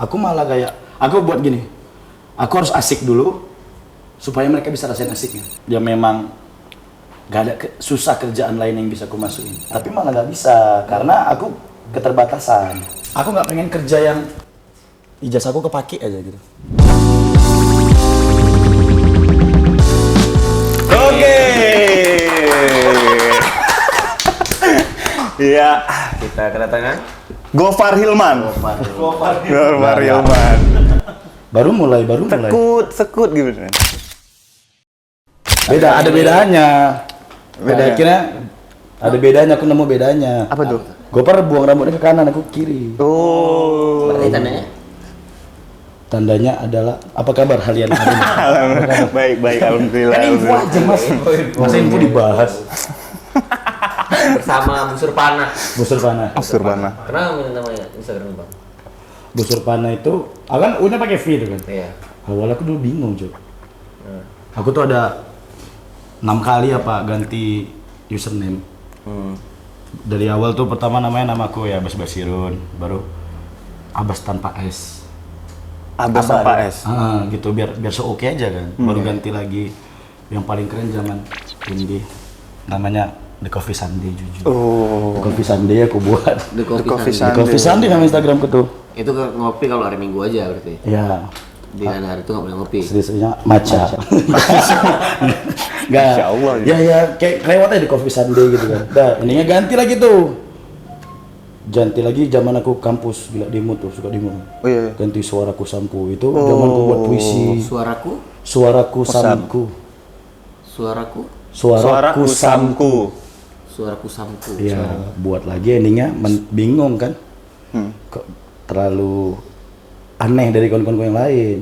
Aku malah kayak, aku buat gini, aku harus asik dulu, supaya mereka bisa rasain asiknya. Ya memang gak ada susah kerjaan lain yang bisa aku masukin. Tapi malah gak bisa, karena aku keterbatasan. Aku gak pengen kerja yang ijazah aku kepake aja gitu. Oke. Iya, kita kedatangan Gofar Hilman. Gofar Hilman. Baru mulai. Sekut gitu. Ada bedanya. Kira ada bedanya, aku nemu bedanya. Apa tuh? Gopar buang rambutnya ke kanan, aku kiri. Oh. Berarti tandanya? Tandanya adalah, apa kabar kalian hari ini? Baik, alhamdulillah. Kan info aja mas, masa info dibahas. Bersama Busur Panah. Busur panah. Busur Panah. Kenapa namanya Instagram bang? Busur panah itu, aku kan udah pakai V itu kan. Iya. Awal aku dulu bingung cuy. Aku tuh ada 6 kali apa ganti username. Dari awal tuh pertama namanya namaku ya Abbas Basirun, baru Abbas tanpa S. Abbas tanpa S. Gitu biar so oke aja kan. Baru ganti lagi yang paling keren zaman indie, namanya The Coffee Sunday jujur. The Coffee Sunday aku buat. The Coffee The Coffee Sunday nama Instagramku tuh. Itu ngopi kalau hari Minggu aja berarti. Ya. Di hari itu nggak boleh ngopi. Seriusnya maca. Enggak. Masya Allah. Ya kayak lewat aja di Coffee Sunday gitu kan. Dah, ininya ganti lagi tuh. Ganti lagi zaman aku kampus, gila demo tuh, suka demo. Oh iya. Ganti Suaraku Sampu itu zaman aku buat puisi. Suaraku Samku. Suaraku Samku. Suaraku Samku. Iya, buat lagi endingnya bingung kan. Kok terlalu aneh dari kawan-kawan yang lain.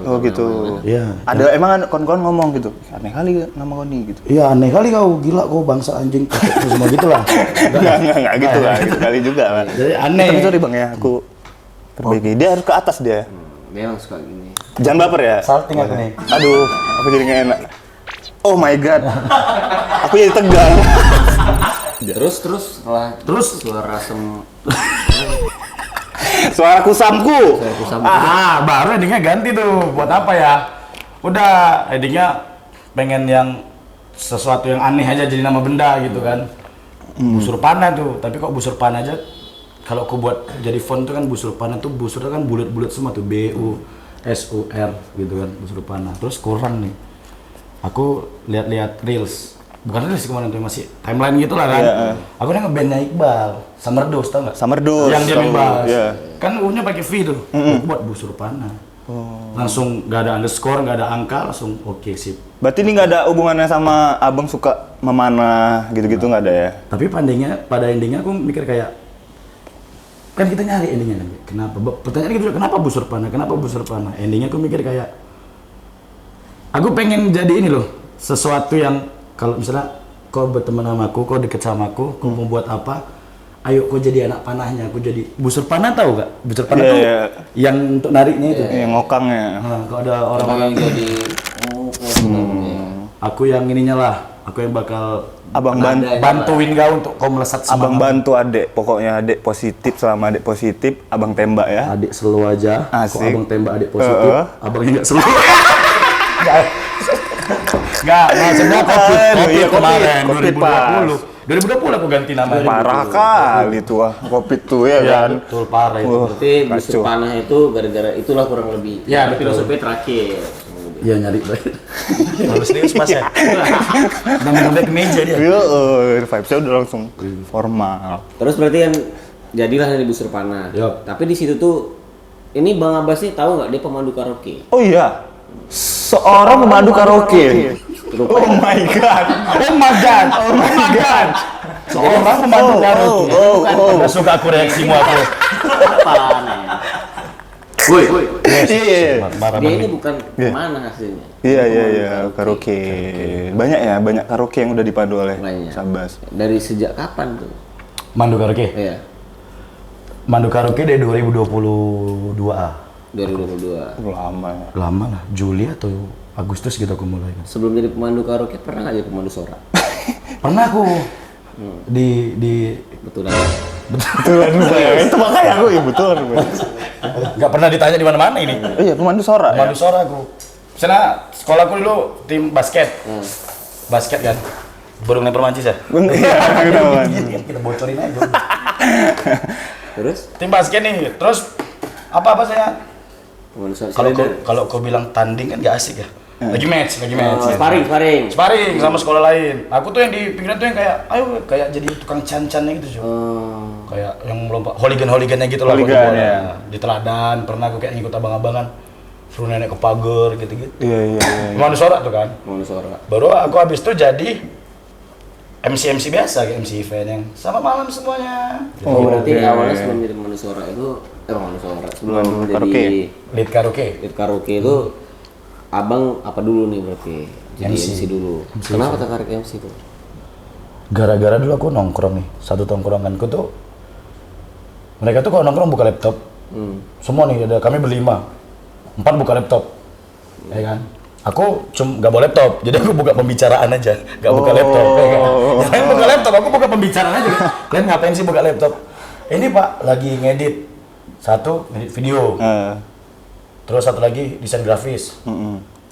Oh gitu. Iya. Ada emang kawan-kawan ngomong gitu. Aneh kali nama kau nih gitu. Iya aneh kali kau, gila kau bangsa anjing, semua gitulah. Enggak gitu lah, gitu kali juga lah. Jadi aneh. Tapi sorry bang ya, aku perbaiki. Dia harus ke atas dia. Dia emang suka gini. Jangan baper ya. Salting aku nih. Aduh, aku jadi nggak enak. Oh my god. Aku jadi tegang. Terus setelah Suaraku Samku. Baru endingnya ganti tuh. Buat apa ya? Udah, endingnya pengen yang sesuatu yang aneh aja jadi nama benda gitu kan. Busur panah tuh, tapi kok busur panah aja? Kalau aku buat jadi font tuh kan busur panah tuh, busurnya kan bulat-bulat semua tuh, BUSUR gitu kan, busur panah. Terus kurang nih. Aku lihat-lihat reels, bukan reels kemarin tuh, masih timeline gitu lah kan. Aku udah ngebandnya Iqbal, Summer Dose tau nggak? Summer Dose. Yang dia bebas. Yeah. Kan U-nya pakai V tuh. Aku buat busur panah. Langsung nggak ada underscore, nggak ada angka, langsung oke sip. Berarti ini nggak ada hubungannya sama abang suka memanah gitu-gitu nggak ada ya? Tapi pada endingnya aku mikir kayak, kan kita nyari endingnya kan. Kenapa? Pertanyaan gitu, kenapa busur panah? Kenapa busur panah? Endingnya aku mikir kayak, aku pengen jadi ini loh, sesuatu yang kalau misalnya kau berteman sama aku, kau deket sama aku, kau mau buat apa? Ayo kau jadi anak panahnya, aku jadi busur panah, tahu gak? Busur panah tuh yang untuk nariknya itu. Yang ngokangnya. Kalau ada orang-orang jadi aku yang ininya lah, aku yang bakal Abang bantuin kau untuk kau melesat semangat. Abang bantu adek, pokoknya adek positif, selama adek positif, abang tembak ya. Adik selu aja, Asik. kok abang tembak adik positif, abangnya nggak selu. Nggak, maksudnya COVID kemarin, Covid 2020 aku ganti nama. Parah kali tuh Covid tuh ya kan. Betul, parah itu. berarti busur panah itu gara-gara itulah kurang lebih. Ya, betul. Filosofi terakhir. Iya nyari banget. Harus serius mas ya. Sampai ke meja dia. Iya, vibes-nya udah langsung formal. Terus berarti kan jadilah dari busur panah. Yup. Tapi di situ tuh ini Bang Abbas nih tahu nggak dia pemandu karaoke? Oh iya, seorang pemandu karaoke. Oh my god. Seorang pemandu karaoke. Nggak suka aku reaksimu aku. Apaan ya? Woi. Iya. Dia ini bukan mana hasilnya. Iya, karaoke. Banyak karaoke yang udah dipandu oleh Banyak. Sabas. Dari sejak kapan tuh? Mandu karaoke. Iya. Mandu karaoke dari 2022A. 2022. Lama ya. Lama lah, Juli atau Agustus gitu aku mulai kan. Sebelum jadi pemandu karaoke pernah nggak jadi pemandu sorak? Pernah aku di Betul kan? Betulan saya. Itu makanya aku ya betulan. Nggak pernah ditanya di mana-mana ini. Iya, pemandu suara ya. Pemandu suara aku. Misalnya sekolahku dulu tim basket. Basket kan. Baru lempar mancis ya. Iya, Kita bocorin aja. Terus? Tim basket nih. Terus apa saya? Pemandu suara. Kalau kau bilang tanding kan nggak asik ya. Lagi match. Sparring. Sparring sama sekolah lain. Aku tuh yang di pikiran tuh yang kayak jadi tukang can-cannya gitu, cuy. Kayak yang lompat hooligan-hooligannya gitu lah. Hooligan, ya. Di teladan pernah aku kayak ngikut abang-abangan. Suruh nenek ke pagar gitu-gitu. Iya. Pemandu suara tuh kan. Pemandu suara. Baru aku habis itu jadi MC biasa kayak MC event yang sama malam semuanya. Oh, berarti oke. awalnya sebelum jadi pemandu suara itu pemandu suara. Sebelum Pemandu jadi karaoke. Lead karaoke. lead karaoke itu abang apa dulu nih berarti? Jadi MC dulu. Kenapa tertarik MC tuh? Gara-gara dulu aku nongkrong nih, satu tongkronganku tuh mereka tuh kalau nongkrong buka laptop. Semua nih ada kami berlima. 4 buka laptop. Ya kan? Aku cuma nggak bawa laptop, jadi aku buka pembicaraan aja, nggak buka laptop. Ya kan? Yang lain buka laptop, aku buka pembicaraan aja. Kalian ngapain sih buka laptop? Ini Pak lagi ngedit. Satu ngedit video. Terus satu lagi desain grafis.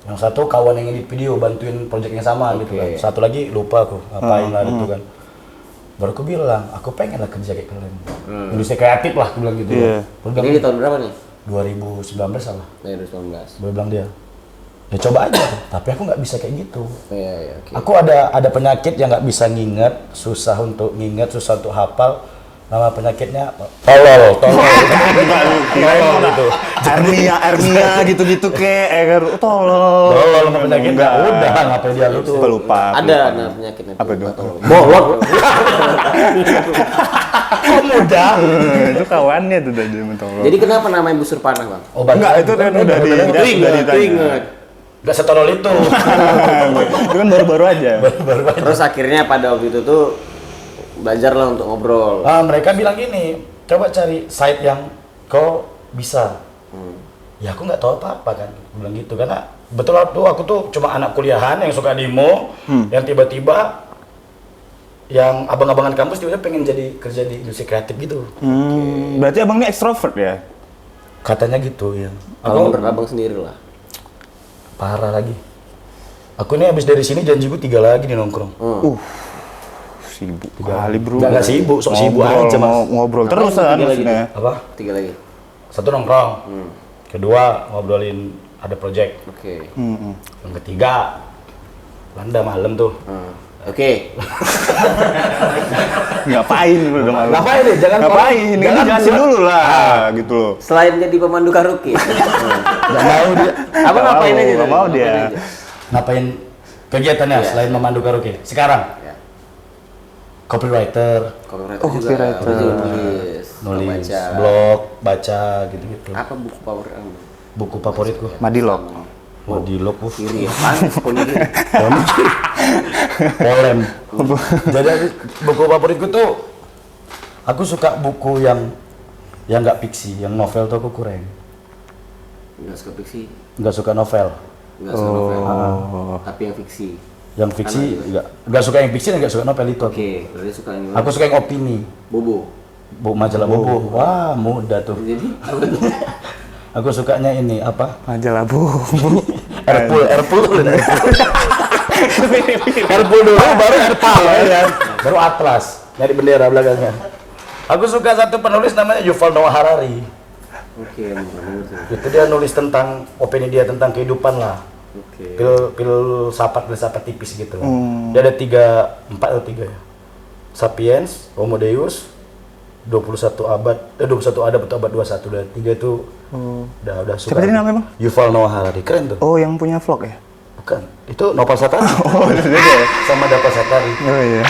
Yang satu kawan yang edit video bantuin proyek yang sama gitu kan. Satu lagi lupa aku ngapain lah itu kan. Baru aku bilang, aku pengen lah kerja kayak kalian. Industri kreatif lah, aku bilang gitu. Iya. Baru bilang, Ini di tahun berapa nih? 2019 lah. 2019. Baru bilang dia. Ya coba aja, tapi aku nggak bisa kayak gitu. Iya, oke. Aku ada penyakit yang nggak bisa nginget, susah untuk nginget, susah untuk hafal. Nama penyakitnya tolol gitu. Hernia gitu tolol. Tolol nama penyakitnya. Udah ngapain dia lupa. Lupa. Ada nah penyakitnya. Apa itu? Bolot. Kok mudah? Itu kawannya tuh tadi mentolol. Jadi kenapa namanya busur panah, Bang? Enggak, itu kan udah ditanya. Ingat. Gak setolol itu. Itu kan baru-baru aja. Terus akhirnya pada waktu itu tuh belajarlah untuk ngobrol. Mereka bilang gini, coba cari site yang kau bisa. Ya aku nggak tahu apa-apa kan, aku bilang gitu karena betul aku tuh cuma anak kuliahan yang suka demo, yang tiba-tiba yang abang-abangan kampus tiba-tiba pengen jadi kerja di industri kreatif gitu. Berarti abang ini ekstrovert ya? Katanya gitu ya. Kalau menurut abang sendiri lah. Parah lagi. Aku ini habis dari sini janjiku 3 lagi nih nongkrong. Sibuk kali bro. Nggak sibuk, sok sibuk Ngobrol, aja mas. ngobrol terus kan maksudnya. Apa? 3 lagi. Satu nongkrong. Kedua ngobrolin ada project. Oke. Yang ketiga Landa malam tuh. Oke. Ngapain bro udah malu? Ngapain deh? Jangan ngapain? Ini jelasin dulu lah gitu loh. Selain jadi pemandu karaoke. Nggak mau dia. Abang ngapain aja? Nggak mau dia. Ngapain kegiatannya selain memandu karaoke? Sekarang copywriter, Copywriter juga. nulis baca. blog, baca gitu-gitu. Apa buku power Buku favoritku. Madilog. Madilog, kiri ya? Panas kiri. Polem. Jadi buku favoritku tuh aku suka buku yang nggak fiksi, yang novel tuh aku kurang. Nggak suka fiksi. Nggak suka novel. Nggak suka novel. Tapi yang fiksi. Yang fiksi nggak suka yang fiksi dan nggak suka novel itu. Oke, berarti suka yang Aku suka yang opini. Bobo. Majalah Bobo. Wah, mudah tuh. Jadi apa tuh? Aku sukanya ini apa? Majalah bu. Airpool. Airpool dulu, baru Airpal ya. Baru Atlas, nyari bendera belakangnya. Aku suka satu penulis namanya Yuval Noah Harari. Oke, Itu dia nulis tentang opini dia tentang kehidupan lah. Oke. Filsafat tipis gitu. Dia ada 4 atau 3 ya. Sapiens, Homo Deus, 21 abad atau abad 21 dan 3 itu udah suka. Siapa tadi namanya, Bang? Yuval Noah Harari, keren tuh. Oh, yang punya vlog ya? Bukan, itu Nopal Satari. Oh, itu beda ya? Sama Dapa Satari. Oh iya.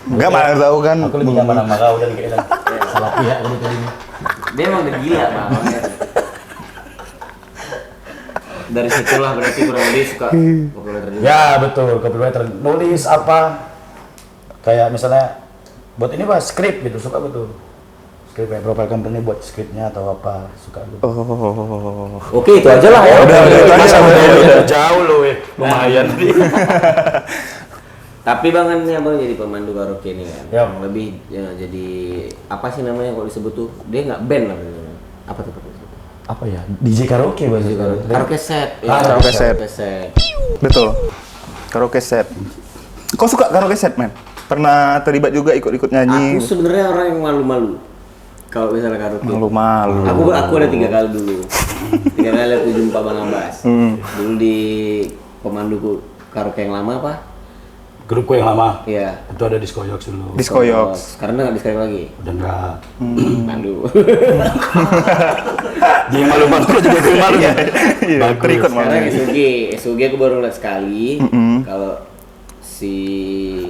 Enggak mana tahu kan. Aku lebih nyaman sama kau dan kayaknya salah pihak kalau tadi ini. Dia emang udah gila, Bang. Dari situlah berarti kurang lebih suka copywriter juga. Ya betul, copywriter nulis apa kayak misalnya buat ini pak skrip gitu suka betul. Skrip kayak profile company buat skripnya atau apa suka gitu. Oke, itu aja lah ya. Udah, itu aja. Udah jauh loh, lumayan. Tapi bang kan ini abang jadi pemandu karaoke nih kan. Yap. Yang lebih ya, jadi apa sih namanya kalau disebut tuh? Dia nggak band apa namanya? Apa tuh? Apa ya? DJ karaoke bahasa Karaoke set. Karaoke set. set. Betul. Karaoke set. Kau suka karaoke set, men? Pernah terlibat juga ikut-ikut nyanyi? Aku sebenarnya orang yang malu-malu. Kalau misalnya karaoke. Malu-malu. Aku ada 3 kali dulu. 3 kali aku jumpa Bang Abbas. Dulu di pemandu karaoke yang lama apa? Grupku yang lama. Iya. Itu ada Disco Yoks dulu. Disco Yoks. Sekarang nggak disekali lagi. Udah enggak. Malu. Dia malu-malu lo juga gue malu ya. Iya, terikut malu. Sekarang SUG aku baru lihat sekali. Kalau si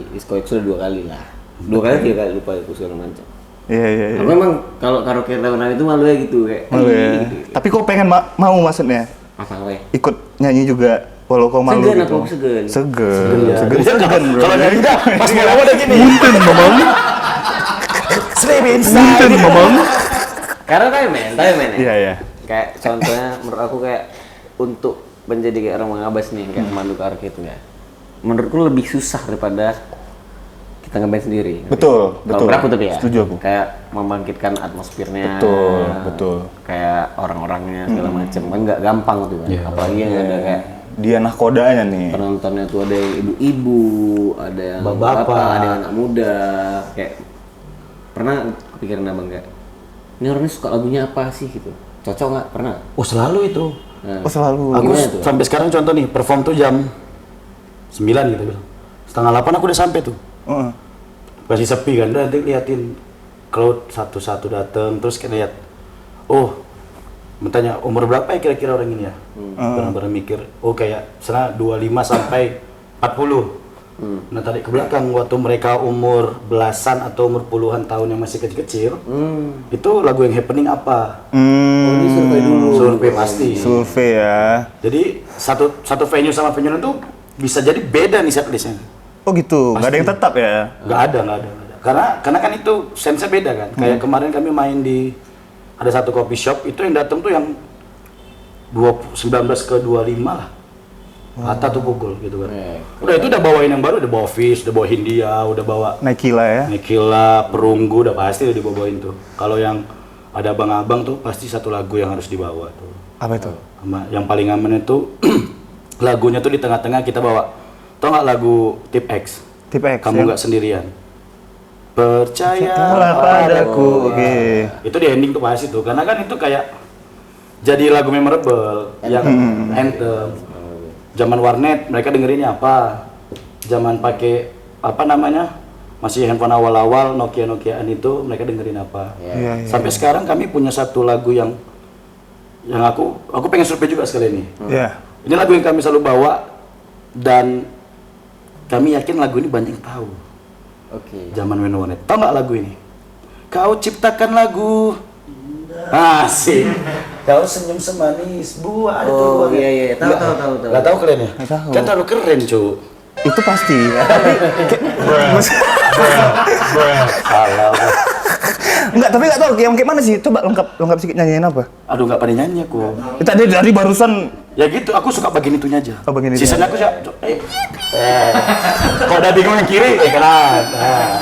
Disco Yoks sudah 2 kali lah. 2 kali 3 kali lupa aku segala macam. Iya. Aku emang kalau karaoke tahunan itu malu ya gitu kayak. Malu ya. Tapi kau pengen mau maksudnya Apa ya? ikut nyanyi juga walau kau malu Segan gitu. aku segan. Segan, bro. Kalau nyanyi dah pas mau udah gini. Munten, mamang. Sleep Munten, inside. mamang. Karena tahu men. Iya. Kayak contohnya menurut aku kayak untuk menjadi kayak orang Mangabas nih kayak pemandu karaoke itu ya. Menurutku lebih susah daripada kita ngeband sendiri. Betul. Kalau menurut aku tapi ya. Setuju aku. Kayak membangkitkan atmosfernya. Betul. Kayak orang-orangnya segala macam. Kan nggak gampang tuh kan. Apalagi yang ada kayak Dia nahkodanya nih. penontonnya tuh ada yang ibu-ibu, ada yang Bapak-bapak. ada yang anak muda. Kayak pernah kepikiran abang kayak ini orangnya suka lagunya apa sih gitu. Cocok nggak? Pernah? Oh selalu itu. Nah, Oh selalu. Aku Gimana tuh? sampai sekarang contoh nih perform tuh jam 9 gitu bilang. Setengah 8 aku udah sampai tuh. Heeh. Masih sepi kan, udah nanti liatin crowd satu-satu dateng terus kayak lihat. Oh, bertanya umur berapa ya kira-kira orang ini ya? Bareng-bareng mikir, oh kayak sana 25 sampai 40. Nah tadi ke belakang waktu mereka umur belasan atau umur puluhan tahun yang masih kecil-kecil, itu lagu yang happening apa? Oh, ini survei dulu. Survei pasti. Survei ya. Jadi satu venue sama venue itu bisa jadi beda nih setlistnya. Oh gitu. Nggak ada yang tetap ya. Nggak ada. Karena kan itu sense-nya beda kan. Kayak kemarin kami main di ada satu coffee shop itu yang datang tuh yang 19 ke 25 lah. Hatta tuh pukul gitu kan. Udah itu udah bawain yang baru, udah bawa Fish, udah bawa Hindia, udah bawa Naikila ya. Nikila, Perunggu, udah pasti udah dibawain tuh. Kalau yang ada abang-abang tuh pasti satu lagu yang harus dibawa tuh. Apa itu? Sama yang paling aman itu lagunya tuh di tengah-tengah kita bawa. Tau nggak lagu Tip X? Tip X. Kamu nggak sendirian. Percayalah Padaku. Oke. itu di ending tuh pasti tuh karena kan itu kayak jadi lagu memorable yang anthem zaman warnet mereka dengerinnya apa zaman pakai apa namanya masih handphone awal-awal Nokiaan itu mereka dengerin apa Iya. sampai sekarang kami punya satu lagu yang aku pengen survei juga sekali ini Iya. ini lagu yang kami selalu bawa dan kami yakin lagu ini banyak yang tahu Oke. zaman warnet tahu nggak lagu ini kau ciptakan lagu asik kau senyum semanis buah ada tuh Oh buahnya. iya. Tahu. Nggak tahu kalian ya? Nggak tahu. Kan terlalu keren, cu. Itu pasti. Salah. Enggak, tapi nggak tahu yang kayak mana sih? Coba lengkap sedikit nyanyiin apa? Aduh, nggak pada nyanyi aku. Tadi dari barusan. Ya gitu, aku suka bagian itunya aja. Oh, bagian itu. Sisanya aku kalau udah bingung yang kiri, kanan.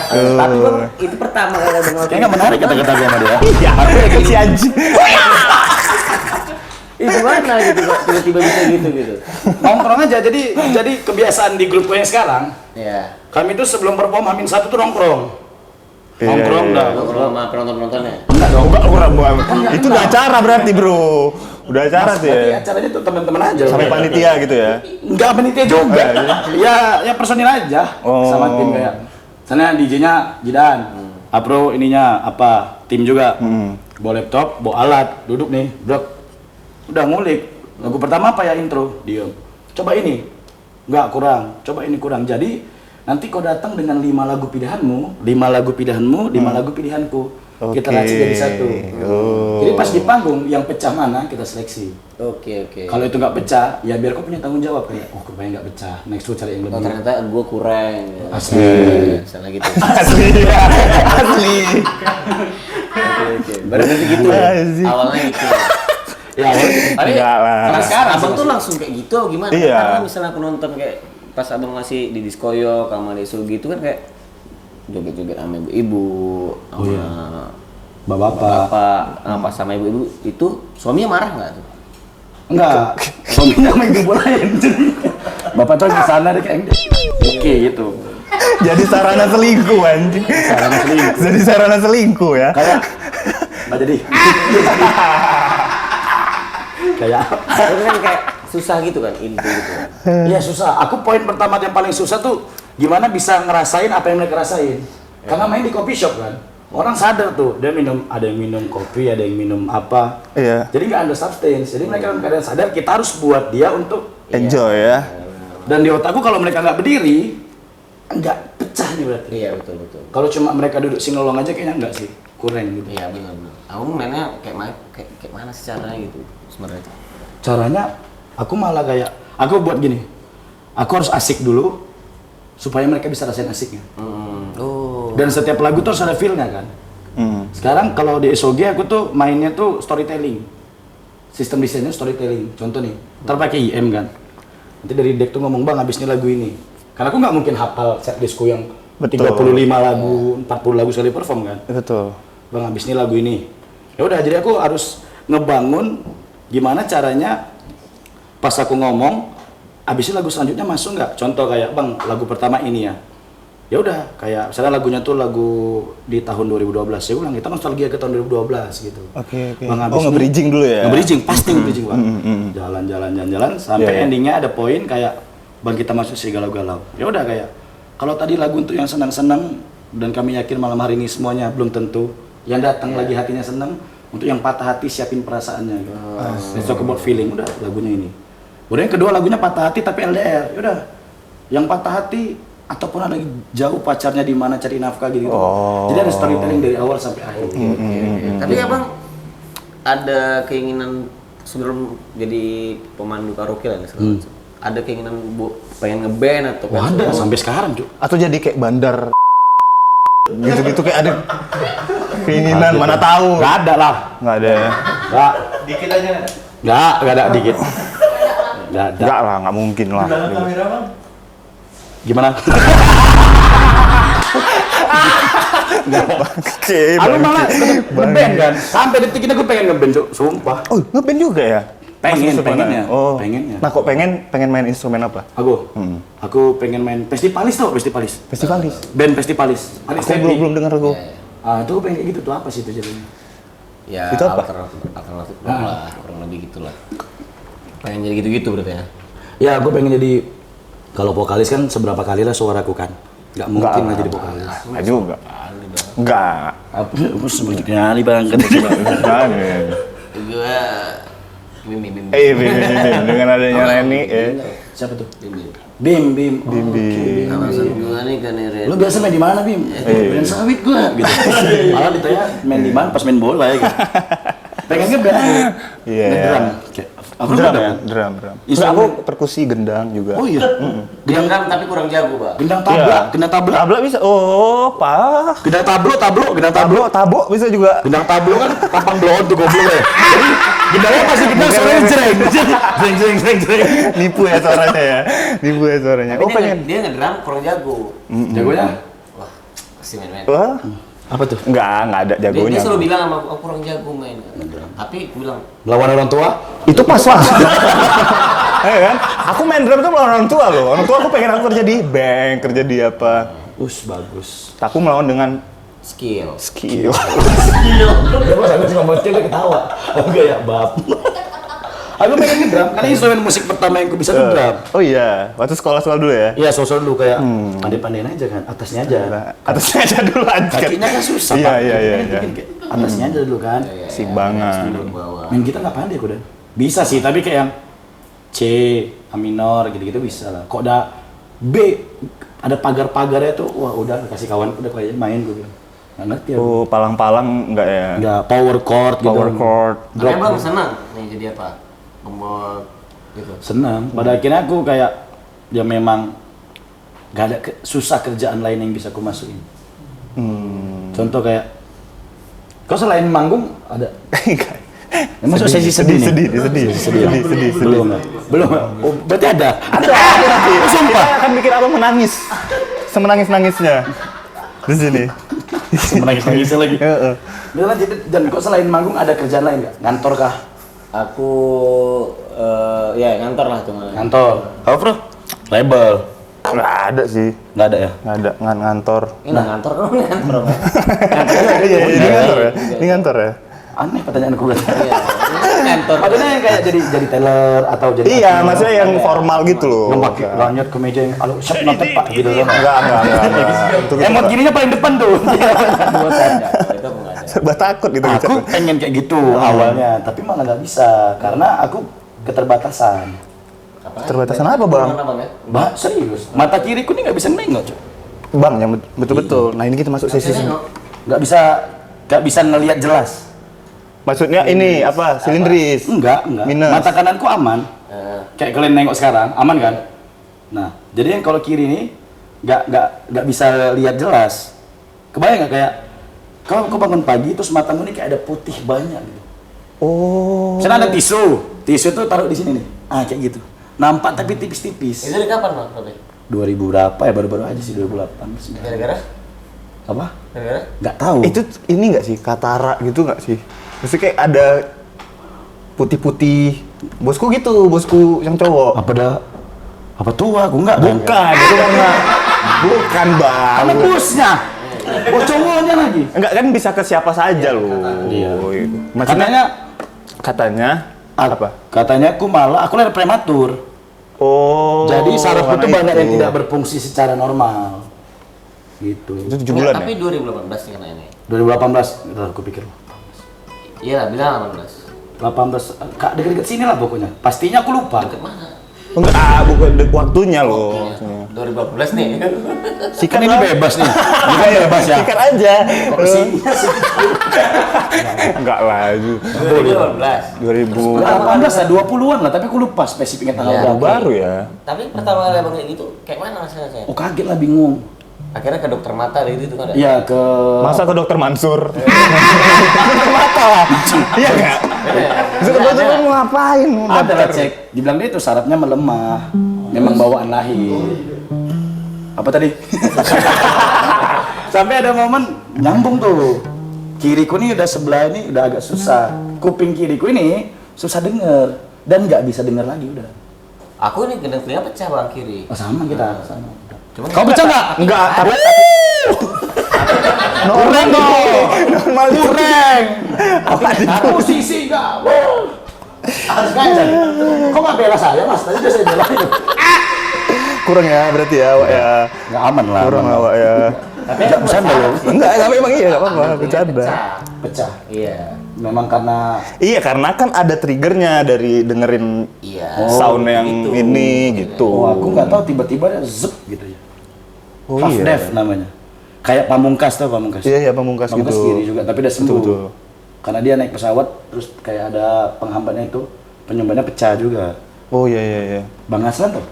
Tapi bang, itu pertama kali abang Kayaknya nggak menarik kata-kata gue sama dia. Iya. Si anjing. itu mana gitu kok tiba-tiba bisa gitu. Nongkrong aja, jadi kebiasaan di grup gue yang sekarang. Iya. Kami tuh sebelum perform Hamin 1 tuh nongkrong. Iya, Nongkrong dah. Ngobrol sama penonton-penontonnya. Enggak dong, Itu udah acara berarti, Bro. Udah acara tuh Berarti ya. acaranya tuh teman-teman aja. Sampai panitia gitu ya. Enggak panitia juga. Ya personil aja. Oh. Sama tim kayak. Sana DJ-nya Jidan. Apro ininya apa? Tim juga. Bawa laptop, bawa alat, duduk nih, bro. Udah ngulik. Lagu pertama apa ya intro? Diem. Coba ini. Enggak kurang. Coba ini kurang. Jadi nanti kau datang dengan 5 lagu pilihanmu, 5 lagu pilihanmu, 5 lagu pilihanku. Kita Oke. racik jadi satu. Oh. Jadi pas di panggung yang pecah mana kita seleksi. Oke. Kalau itu nggak pecah, ya biar kau punya tanggung jawab kayak, oh kebayang nggak pecah, next tuh cari yang Oh lebih. ternyata gue kurang. Asli. Salah gitu. Asli. Asli. Oke. Baru nanti gitu. Asli. Awalnya gitu. Ya, Tapi Enggak lah. sampai sekarang abang tuh langsung kayak gitu gimana? Iya. Karena misalnya aku nonton kayak pas abang masih di Diskoyok sama di Sugi itu kan kayak joget-joget sama ibu-ibu, sama bapak-bapak, pas sama ibu-ibu itu suaminya marah nggak tuh? Enggak, suaminya main ibu lain. Bapak tuh ke sana deh kayak oke gitu. Jadi sarana selingkuh anjing. Sarana selingkuh. Jadi sarana selingkuh ya. Kayak nggak jadi. Kayak Itu kan kayak susah gitu kan, inti gitu. iya susah. Aku poin pertama yang paling susah tuh gimana bisa ngerasain apa yang mereka rasain. Karena main di coffee shop kan. Orang sadar tuh, dia minum, ada yang minum kopi, ada yang minum apa. Iya. Jadi nggak ada substance. Jadi mereka dalam keadaan sadar, kita harus buat dia untuk Enjoy ya. dan di otakku kalau mereka nggak berdiri, nggak pecah nih berarti. Iya betul. Kalau cuma mereka duduk singelong aja kayaknya nggak sih, kurang gitu. Iya benar. Aku mainnya kayak mana sih caranya gitu sebenarnya? Caranya, aku malah kayak, aku buat gini, aku harus asik dulu, supaya mereka bisa rasain asiknya. Oh. Dan setiap lagu tuh harus ada feel-nya kan. Sekarang kalau di SOG aku tuh mainnya tuh storytelling. Sistem desainnya storytelling. Contoh nih, ntar pakai IM kan. Nanti dari deck tuh ngomong, bang habis ini lagu ini. Karena aku nggak mungkin hafal set disco yang Betul. 35 lagu, 40 lagu sekali perform kan. Betul. Bang habis ini lagu ini. Ya udah, jadi aku harus ngebangun gimana caranya pas aku ngomong, habis ini lagu selanjutnya masuk nggak? Contoh kayak, bang lagu pertama ini ya. Ya udah, kayak misalnya lagunya tuh lagu di tahun 2012. Saya ulang, kita nostalgia ke tahun 2012 gitu. Oke. Bang habis Nge-bridging dulu ya. Nge-bridging, pasti nge-bridging bang. Jalan sampai Iya, iya. endingnya ada poin kayak bang kita masuk si galau-galau. Ya udah kayak kalau tadi lagu untuk yang senang-senang dan kami yakin malam hari ini semuanya belum tentu. Yang datang lagi hatinya senang, untuk yang patah hati siapin perasaannya. Gitu. Let's talk about feeling, udah lagunya ini. Kemudian yang kedua lagunya patah hati tapi LDR. Ya udah, yang patah hati ataupun ada jauh pacarnya di mana cari nafkah gitu. Jadi ada storytelling dari awal sampai akhir. Tapi abang ada keinginan sebelum jadi pemandu karaoke lah segala macam. Ada keinginan pengen ngeband atau Wah, ada sampai sekarang, Cuk. Atau jadi kayak bandar gitu-gitu kayak ada keinginan, mana tahu. Nggak ada lah. Nggak ada ya. Nggak. Dikit aja. Nggak ada dikit. Nggak ada. Nggak lah, nggak mungkin lah. Gimana? Oke, Aku malah ngeband kan. Sampai detik ini aku pengen ngeband, Cuk. Sumpah. Oh, ngeband juga ya? Pengennya. Oh. Pengennya. Nah, kok pengen main instrumen apa? Aku pengen main festivalis tau, festivalis. Festivalis. Band festivalis. Aku belum dengar lagu. Ah, itu aku pengen kayak gitu tuh, apa sih itu jadinya? Ya, Itu apa? alternatif lah, kurang lebih gitulah. Pengen jadi gitu-gitu berarti ya? Ya, aku pengen jadi, kalau vokalis kan seberapa kali lah suaraku kan. Nggak mungkin lah jadi vokalis. Nggak juga. Nggak. Apa? Aku seperti kali banget. Gua Bim. Bim. Dengan adanya Reni, Siapa tuh? Bim. Bim. Alasan gua nih kan ya. Lu biasa main di mana, Bim? Main sawit gua gitu. Malah ditanya main di mana pas main bola ya gitu. Pengen ngeband aku. Iya. Ngedrum. Aku Drum nggak ya? ya? Drum. Instrumen. Aku perkusi gendang juga. Oh iya. Gendang tapi kurang jago, Bang. Gendang tabla, gendang tabla. Tabla bisa. Oh, Pak. Gendang gendang tablo. Tabok bisa juga. Gendang tablo kan tampang blon tuh goblok ya. Jadi gendangnya pasti gendang suaranya jreng. Jreng. Nipu ya suaranya. Tapi Oh, pengen. dia ngedrum kurang jago. Jagonya? Wah, pasti main-main. Wah. Apa tuh? Nggak ada Dia jagonya. selalu bilang sama aku kurang jago main. Tapi aku bilang, Melawan orang tua? Itu pas lah. Kan? Aku main drum tuh melawan orang tua loh. Orang tua aku pengen aku kerja di bank, kerja di apa. Bagus. Aku melawan dengan skill. skill. Ya bos, aku cuma bocil dia ketawa. Enggak ya, bab. Aku pengen ngedrum, karena instrumen musik pertama yang aku bisa tuh drum. Oh iya, waktu sekolah dulu ya. Iya, sosok dulu kayak pandai-pandain aja kan, atasnya aja. Atasnya aja dulu anjir. Kakinya kan susah, Iya, Pak. iya, Kakinya iya, kan bikin kayak atasnya aja dulu kan. Simbangan. Main kita nggak pandai aku dan. Bisa sih, tapi kayak yang C, A minor gitu-gitu bisa lah. Kok ada B, ada pagar-pagarnya tuh, wah udah kasih kawan udah kayak main gue bilang. Nggak ngerti aku. Oh, palang-palang enggak ya? Nggak power chord gitu. Power chord. Tapi Bang senang nih jadi apa? Pembuat gitu. Senang. Pada akhirnya aku kayak ya memang nggak ada susah kerjaan lain yang bisa aku masukin. Contoh kayak, kau selain manggung ada? Masuk sesi sedih nih? Sedih. Belum. Oh, berarti ada. Ada nanti. Sumpah. Kita akan bikin abang menangis. Semenangis-nangisnya. Di sini. Menangis-nangisnya lagi. Heeh. Beneran, dan kok selain manggung ada kerjaan lain nggak? Ngantor kah? Aku ya ngantor lah cuma. Ngantor. Apa bro? Label. Nggak ada sih. Nggak ada ya? Nggak ada ngantor. Ini ngantor kan ngantor. Iya, ini ngantor ya. Ini ngantor ya. Aneh pertanyaanku kan. Iya. Ngantor. Maksudnya yang kayak jadi teller atau jadi Iya, maksudnya yang formal gitu loh. yang pakai lanjut ke meja yang aduh siap notek pak gitu kan. Enggak. Itu Emot gininya paling depan tuh. Buat saya. Itu aku nggak ada. serba takut gitu. Aku pengen kayak gitu awalnya, tapi malah nggak bisa karena aku keterbatasan. Keterbatasan apa, Bang? Bah, serius. Mata kiriku ini nggak bisa nengok, Cuk. Bang, yang betul-betul. Nah, ini kita masuk sesi Nggak bisa ngelihat jelas. maksudnya ini apa? Silindris. Enggak. Minus. Mata kananku aman. Kayak kalian nengok sekarang, aman kan? Nah, jadi yang kalau kiri ini nggak bisa lihat jelas. Kebayang nggak kayak kalau kau bangun pagi terus matamu ini kayak ada putih banyak gitu. Oh. Misalnya ada tisu tuh taruh di sini nih. Ah, kayak gitu. Nampak tapi tipis-tipis. Itu dari kapan, Bang? 2000 berapa ya? Baru-baru aja sih 2008. Gara-gara? Apa? Gara-gara? Nggak tahu. Itu ini nggak sih katarak gitu nggak sih? Maksudnya kayak ada putih-putih. Bosku gitu, bosku yang cowok. apa tua? Aku enggak. Bukan, itu karena bukan, Bang. Karena bosnya. Oh, cowoknya lagi. Enggak kan bisa ke siapa saja loh. Iya. Maksudnya katanya apa? Katanya aku lahir prematur. Oh. Jadi sarafku karena itu banyak itu. yang tidak berfungsi secara normal. Gitu. Itu 7 bulan Tapi ya? 2018 sih kena ini. 2018, aku pikir Iya lah, bilang 18. 18, Kak, deket-deket sini lah pokoknya. Pastinya aku lupa. Deket mana? Enggak, bukan waktunya loh. 2018 nih. Kan ini bebas nih. Ini kan bebas ya. Sikat aja. Kok kesini sih? Enggak lah itu. 2018. 2000 18 lah, 20-an lah, tapi aku lupa spesifiknya tanggal Iya. berapa. baru ya. Tapi pertama kali abang kayak gitu, kayak mana rasanya saya? Oh, kaget lah, bingung. Akhirnya ke dokter mata gitu kan ada? Iya, ke Masa ke dokter Mansur? Dokter mata lah. Iya enggak? Dokter Mansur mau ngapain? ada lah cek. Dibilang dia itu sarafnya melemah. Memang bawaan lahir. Apa tadi? Sampai ada momen nyambung tuh. Kiriku nih udah sebelah ini udah agak susah. Kuping kiriku ini susah denger dan nggak bisa denger lagi udah. Aku ini gendang telinga pecah bang kiri. Oh, sama kita, sama. Cuman Kau pecah nggak? Enggak, tapi Kurang dong. normal itu. Kurang. Aku sisi nggak. Harus ngajar. Kok nggak bela saya mas? Tadi udah saya belain. Kurang ya berarti ya, Wak ya. Nggak aman lah. Kurang lah, Wak ya. tapi Nggak bercanda loh. Enggak, tapi emang iya enggak apa-apa, bercanda. Pecah. Iya. Memang karena Iya, karena kan ada triggernya dari dengerin Iya. sound yang gitu. ini gitu. oh, aku nggak tahu tiba-tiba dia zep gitu ya. Oh Half iya. deaf namanya. Kayak Pamungkas tuh Pamungkas. Iya, iya Pamungkas Pamungkas gitu. kiri juga, tapi udah sembuh. Betul. Karena dia naik pesawat, terus kayak ada penghambatnya itu, penyumbatnya pecah juga. Oh iya iya iya. Bang Aslan tuh,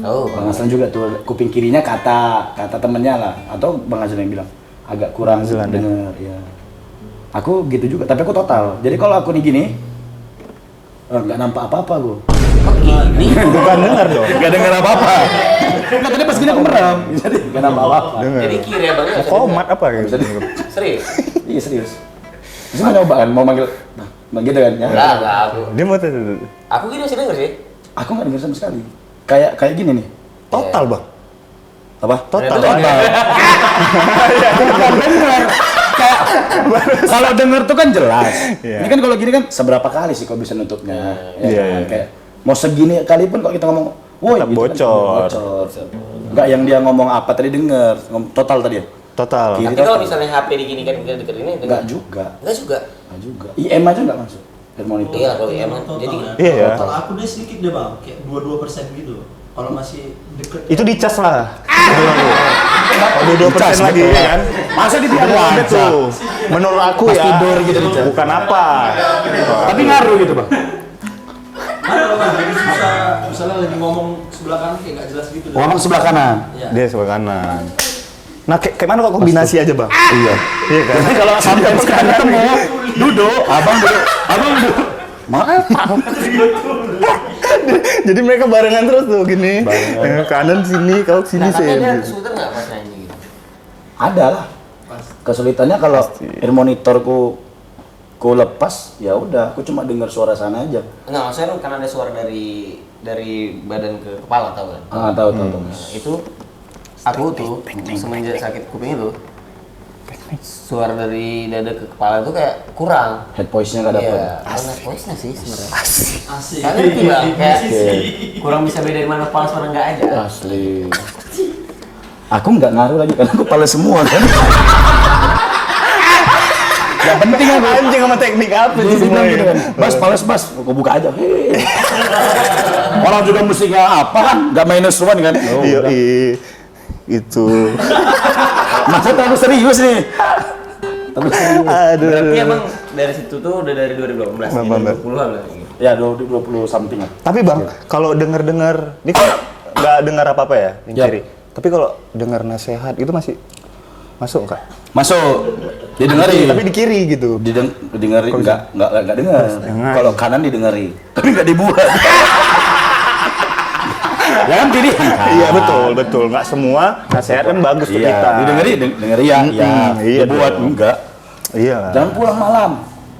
Oh, Bang Aslan juga tuh, kuping kirinya kata temennya lah, atau Bang Aslan yang bilang agak kurang Bang Aslan, ya? denger, ya. Aku gitu juga, tapi aku total. Jadi kalau aku nih gini, nggak nampak apa-apa gue. kok gini? Bukan dengar dong. Nggak denger apa-apa. Nggak, tadi pas gini aku merem, jadi nggak nampak apa-apa. Dengar. Jadi kiri abang nggak bisa Komat apa gitu. dengar. Serius? Iya serius. Terus mau nyoba kan, mau manggil, gitu kan ya? Enggak aku. Dia mau Aku gini masih denger sih. Aku nggak denger sama sekali. Kayak gini nih. total, Bang. Apa? Total. Total. Bukan denger. Kayak kalau denger tuh kan jelas. Iya. Ini kan kalau gini kan seberapa kali sih kau bisa nutupnya? Ya Iya, kan? iya. Kayak mau segini kali pun kalau kita ngomong, woi, Tetap gitu kan, bocor. bocor. Enggak yang dia ngomong apa tadi denger, total tadi ya? Total. Kiri. Tapi kalau misalnya HP diginikan deket ini, Enggak juga. Enggak juga. Enggak juga. IM aja enggak masuk. Head monitor. Iya, kalau emang jadi Iya ya. Kalau aku deh sedikit deh bang, kayak 22% gitu. Kalau masih deket. Itu dicas lah. Kalau 22% Dicas, lagi betul. ya kan. Masa dibilang Ada wajar? tuh. Menurut aku Pas ya. tidur gitu dicas. Bukan apa. Tapi ngaruh gitu, Bang. Mana bang? Jadi susah, misalnya lagi ngomong sebelah kanan kayak nggak jelas gitu. Ngomong sebelah kanan. Iya. Dia sebelah kanan. Nah, kayak mana kok kombinasi aja, Bang? Iya. Iya kan? Jadi kalau sampai sekarang ketemu, duduk, abang duduk. Maaf. Jadi mereka barengan terus tuh gini. Kanan sini, kau sini Nah, tapi sih. ada kesulitan nggak pas nyanyi gitu? Ada lah. Kesulitannya kalau ear monitorku lepas, ya udah, aku cuma dengar suara sana aja. Enggak, maksudnya kan ada suara dari badan ke kepala, tahu kan? Tahu. Nah, itu aku tuh semenjak sakit kuping itu suara dari dada ke kepala itu kayak kurang. Head voice-nya nggak dapet. Iya, karena voice-nya sih sebenarnya. Asik. Kalian ngerti bang, kayak kurang bisa bedain mana kepala mana nggak aja. Asli. Aku nggak ngaruh lagi karena aku pala semua kan. Gak penting aku. Anjing sama teknik apa sih Dia bilang semuanya? gitu kan, Bas, pales bas, aku buka aja. Hei. Orang juga musiknya apa kan, nggak main instrumen kan. Oh, Iya, udah. itu. Maksudnya terlalu serius nih. Terlalu serius. Aduh. Berarti emang dari situ tuh udah dari 2018, 2020-an lah gitu. Ya 20 something lah. Tapi Bang, kalau denger-denger, ini kan nggak dengar apa-apa ya, yang Yap. kiri. Tapi kalau dengar nasihat itu masih masuk nggak? Masuk, didengari. Tapi di kiri gitu. Didengari, nggak dengar. Dengar. Kalau kanan didengari, tapi nggak dibuat. Ya kan pilih. Iya betul. Nggak semua nasihat kan bagus ke Iya, kita. didengari ya, iya dibuat dong. enggak. Iya. Jangan pulang malam.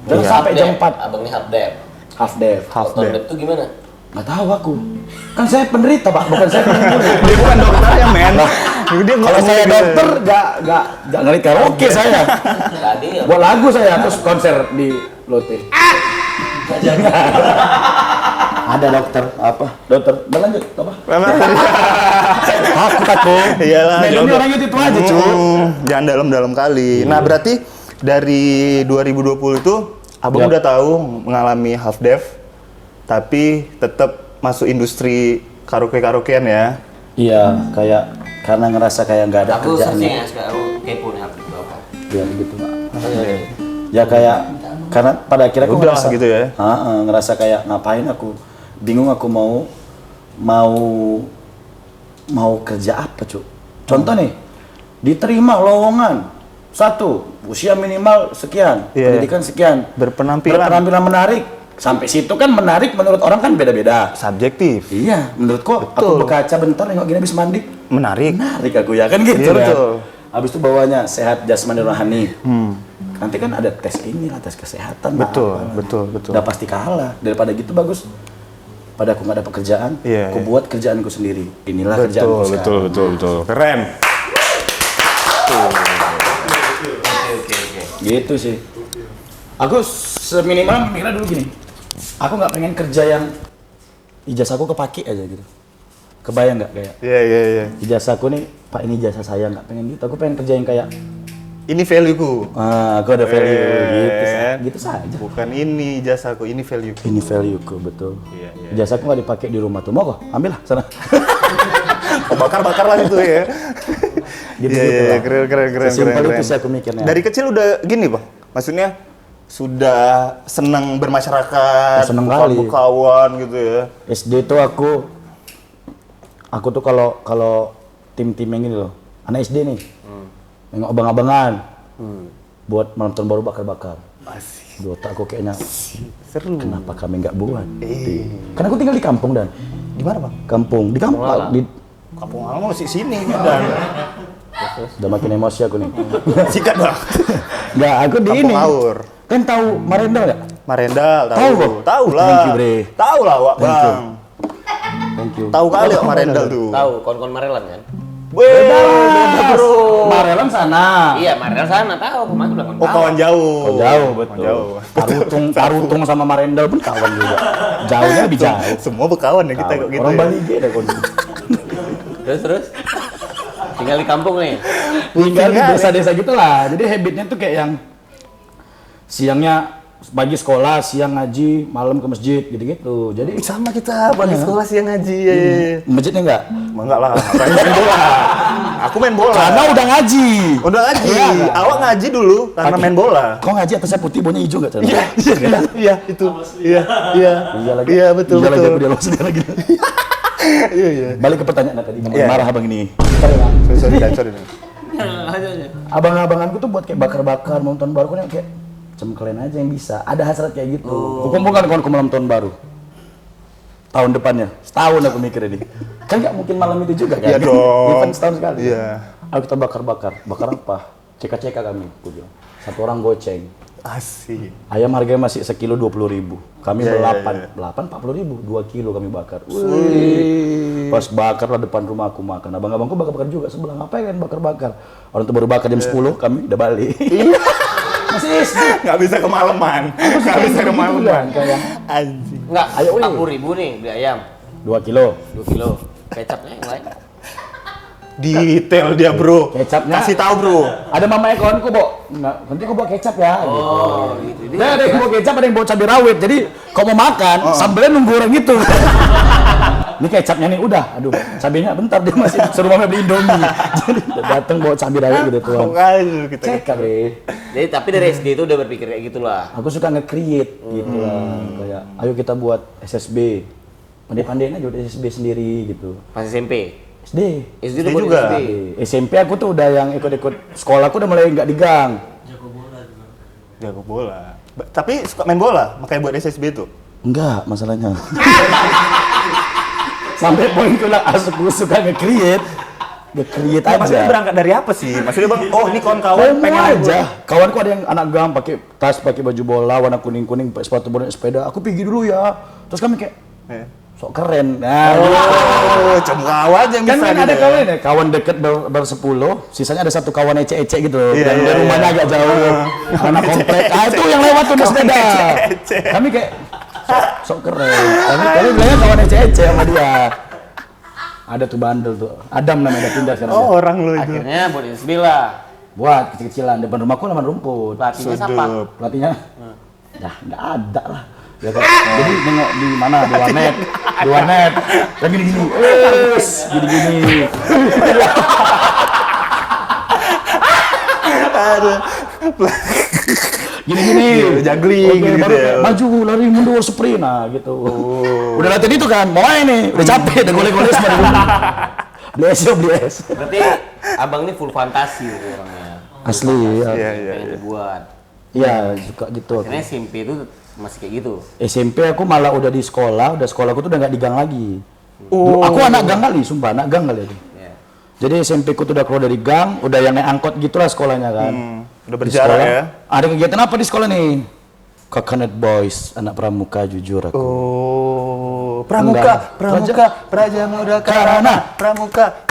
Jangan Iya. sampai jam 4. Abang ini half deaf. Half deaf. Half Kalau deaf. deaf tuh gimana? Nggak tahu aku. Kan saya penderita, Pak, bukan saya penyembuh. Dia bukan dokter ya men. Dia Kalau ngomong saya gitu. dokter nggak ngerti karaoke saya. Tadi ya. Buat lagu saya terus konser di Lotte. Ada dokter apa? Dokter. Udah lanjut apa? Aku takut. Iyalah. Medan ini orangnya itu aja, cu. Jangan dalam-dalam kali. Nah, berarti dari 2020 itu Abang Yap. udah tahu mengalami half deaf, tapi tetap masuk industri karaoke-karaokean ya. Iya, kayak karena ngerasa kayak nggak ada Aku kerjaan. searching ya, sekarang aku kepo nih half deaf apa. Ya gitu, Pak. Ya kayak karena pada akhirnya aku Udah ngerasa gitu ya. Ngerasa kayak ngapain aku bingung aku mau kerja apa, Cuk. Contoh nih, diterima lowongan satu, usia minimal sekian, Iya. pendidikan sekian, Berpenampilan menarik. Sampai situ kan menarik menurut orang kan beda-beda. subjektif. Iya, menurutku Betul. aku berkaca bentar nengok gini habis mandi. Menarik. Menarik aku ya kan gitu Iya, kan. betul. Habis itu bawanya sehat jasmani rohani. Nanti kan ada tes inilah, tes kesehatan. Betul, apa. betul. Udah pasti kalah. Daripada gitu bagus. Pada aku nggak ada pekerjaan, Iya, aku iya. buat kerjaanku sendiri. Inilah kerjaanku sekarang. betul. Keren. Gitu sih. Aku seminimal mikirnya dulu gini. Aku nggak pengen kerja yang ijazahku kepake aja gitu. Kebayang nggak kayak Iya. ijazahku nih, Pak ini ijazah saya, nggak pengen gitu. Aku pengen kerja yang kayak Ini value-ku. aku ada value Eh. gitu saja. Bukan ini jasaku, ini value-ku. Ini valueku betul. Iya. Ijazahku nggak dipakai di rumah tuh. Mau kok? Ambil lah sana. Oh, bakar lah itu ya. Gitu Iya, keren. Sesimpel itu sih aku mikirnya. Dari kecil udah gini, Bang. Maksudnya sudah senang bermasyarakat, Seneng kali. berkawan gitu ya. SD tuh aku tuh kalau tim-tim yang gini loh, anak SD nih, nengok abang-abangan, buat nonton baru bakar-bakar. Di otak aku kayaknya, Seru. kenapa kami nggak buat? Karena aku tinggal di kampung dan Di mana, Bang? kampung di kampung di Kampung Halaman masih sini dan udah makin emosi aku nih. sikat, Bang. Nggak, aku di Kampung ini. Aur. Kan tahu Marendal nggak? Marendal, Tahu, tahu. Bang? Tahu lah. Thank you, Bre. Tahu lah, Wak, Thank you. Bang. Thank you. Tahu kali Wak Marendal tuh. Tahu, kawan-kawan Marelan kan? Beda, bro. Marelan sana. Iya, Marel sana tahu. Kemarin bilang Oh, kawan jauh. Oh, jauh betul. Jauh. Tarutung sama Marendal pun kawan juga. Jauhnya lebih jauh. Semua berkawan ya kita kok gitu. Orang ya. Bali gitu kon. Terus. Tinggal di kampung nih. Tinggal di Tinggal, desa-desa gitulah. Jadi habitnya tuh kayak yang siangnya pagi sekolah, siang ngaji, malam ke masjid gitu-gitu. Jadi Sama kita, pagi sekolah siang ngaji. masjidnya enggak? Enggak lah, ngapain main bola? Aku main bola. Karena udah ngaji. Udah ngaji. Iya, kan? Awak ngaji dulu karena main bola. Kok ngaji atasnya putih, bawahnya hijau enggak? Iya, itu. Iya. Iya lagi. Iya, betul. Iya lagi aku dialog sendiri lagi. Iya. Balik ke pertanyaan tadi. Iya. Marah abang ini. Sorry. Abang-abanganku tuh buat kayak bakar-bakar malam tahun baru kan kayak cemkelen aja yang bisa. Ada hasrat kayak gitu. Kumpulkan kawan-kawan malam tahun baru. Tahun depannya, setahun aku mikir ini. Kan nggak mungkin malam itu juga kan? Iya dong. Event setahun sekali. Iya. Ayo kita bakar-bakar. Bakar apa? Ceka-ceka kami, aku bilang. Satu orang goceng. Asik. Ayam harganya masih sekilo 20.000. Kami Iya, belapan, iya, iya. 40.000, 2 kilo kami bakar. Wih. Pas bakar lah depan rumah aku makan. Abang-abangku bakar-bakar juga sebelah. Ngapain bakar-bakar? Orang tuh baru bakar jam 10, kami udah balik. Masih SD. Nggak bisa kemalaman. Nggak bisa kemalaman. Kayak Anjing. Enggak, Ayo, weh. 40.000 nih beli ayam. 2 kilo. 2 kilo. Kecapnya yang lain. Detail dia bro. Kecapnya. Kasih tahu bro. Ada mamanya kawanku, Bo. Nanti aku bawa kecap ya. Oh, gitu. Nah, ada yang bawa kecap, ada yang bawa cabai rawit. Jadi, kalau mau makan, sambelnya nunggu orang itu. Ini kecapnya nih, udah. Aduh, cabainya bentar dia masih suruh mama beli Indomie. Jadi, datang bawa cabai rawit gitu tuh. Kali kita. Cek bre. Jadi tapi dari SD itu udah berpikir kayak gitulah. Aku suka nge-create gitu lah. Kayak, ayo kita buat SSB. Pandai-pandainya aja buat SSB sendiri gitu. Pas SMP. SD. SD SD udah buat juga. SD. SMP aku tuh udah yang ikut-ikut sekolah, aku udah mulai nggak di gang. Jago bola. Tapi suka main bola, makanya buat SSB tuh. Enggak, masalahnya. Sampai poinku lah, aku suka nge-create. Nge-create Nah, maksudnya aja. berangkat dari apa sih? Maksudnya bang, oh ini kawan-kawan Pengen pengen aja. Kawanku ada yang anak gang pakai tas, pakai baju bola warna kuning-kuning, pakai sepatu bola, sepeda. Aku pergi dulu ya. Terus kami kayak Eh. sok keren. Nah, Oh, cengkaw aja yang kan bisa ada gitu ya. kawan ya, kawan deket bersepuluh, sisanya ada satu kawan ecek-ecek gitu. Iya, Dan iya, dari rumahnya iya. agak jauh. Anak komplek. Ah, itu yang lewat tuh naik sepeda. Kami kayak sok keren. Kami bilangnya kawan ecek-ecek sama dia. Ada tuh bandel tuh. Adam namanya, udah pindah sekarang. Oh, orang lu itu. Akhirnya buat SSB lah. Buat kecil-kecilan depan rumahku laman rumput. Pelatihnya siapa? Pelatihnya? Dah nggak ada lah. Ya, jadi nengok di mana di warnet, yang gini-gini, gini-gini. Aduh. Gini-gini. Iya, juggling Oke, gitu baru ya. kayak maju, lari, mundur, sprint, nah gitu. Udah latihan itu kan, mau main nih, udah capek, udah golek-golek semua di rumah. Beli es. Berarti abang ini full fantasi gitu orangnya. Asli, ya. Iya, iya, Pengen iya. dibuat. Iya, suka gitu. aku. Akhirnya SMP itu masih kayak gitu. SMP aku malah udah di sekolah, sekolahku tuh udah nggak di gang lagi. Oh. Aku anak gang kali, sumpah, anak gang kali aku. Ya. Jadi SMP ku tuh udah keluar dari gang, udah yang naik angkot gitulah sekolahnya kan. Udah Di berjarak sekolah, ya. Ada kegiatan apa di sekolah nih? Coconut Boys, anak pramuka jujur aku. Oh, Enggak. praja muda karana, pramuka,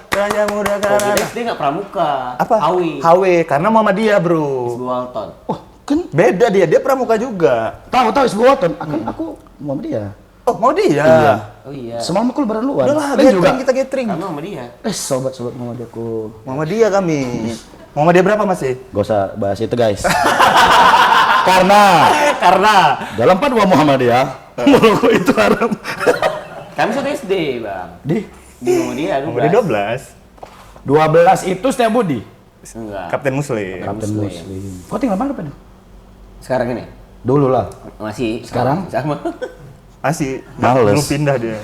praja muda Oh, karana. jadi SD nggak pramuka. Apa? Awi. HW, karena Muhammadiyah bro. Isbu Walton. Oh, kan Beda dia pramuka juga. tahu Isbu Walton. Aku mau dia. Oh, mau dia. Oh iya. Semalam aku lebaran luar. Udah lah, Dan juga. gathering kita gathering. Kamu sama dia. Sobat-sobat mau aku. Muhammadiyah kami. Muhammadiyah berapa masih? Gak usah bahas itu guys. Karena dalam fatwa Muhammadiyah, merokok itu haram. Kami satu SD, Bang. Di Di Muhammadiyah dulu. Muhammadiyah 12 itu setiap Budi. Enggak. Kapten Muslim. Kapten Muslim. Kau tinggal mana Pak? Sekarang ini Dulu lah. masih Sekarang? sama. Masih. Males. Belum pindah dia.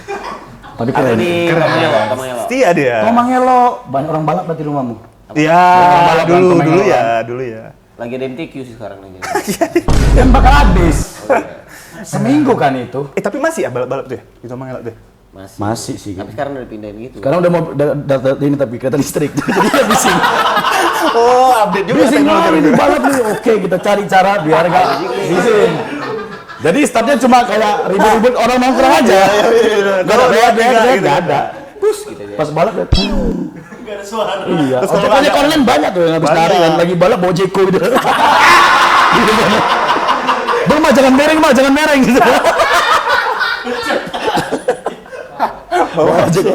Tapi Aku keren. di Kamangelo. Setia dia. Ngomongelo, banyak orang balap berarti rumahmu. Iya, balap dulu berantem dulu yang ya, dulu ya. Lagi ada MTQ sih sekarang lagi. Dan bakal habis. Seminggu kan itu. Tapi masih ya balap-balap tuh ya? Itu Mangelok tuh. Masih sih. Tapi sekarang udah pindahin gitu. Sekarang udah mau ini tapi kereta listrik. Jadi kita bising. Oh, update juga Bising teknologi lah, itu. ini balap nih. Oke, kita cari cara biar nggak bising. Jadi startnya cuma kayak ribut-ribut orang nongkrong aja. Gak ada gitu. nggak ada. Bus gitu aja. Pas balap ya. Gak ada suara. Iya. Terus kalau Ojek ada- online banyak tuh yang habis Banyak. lari kan lagi balap bawa jeko gitu. Gitu kan. Bang, mah jangan mereng gitu. Bawa jeko.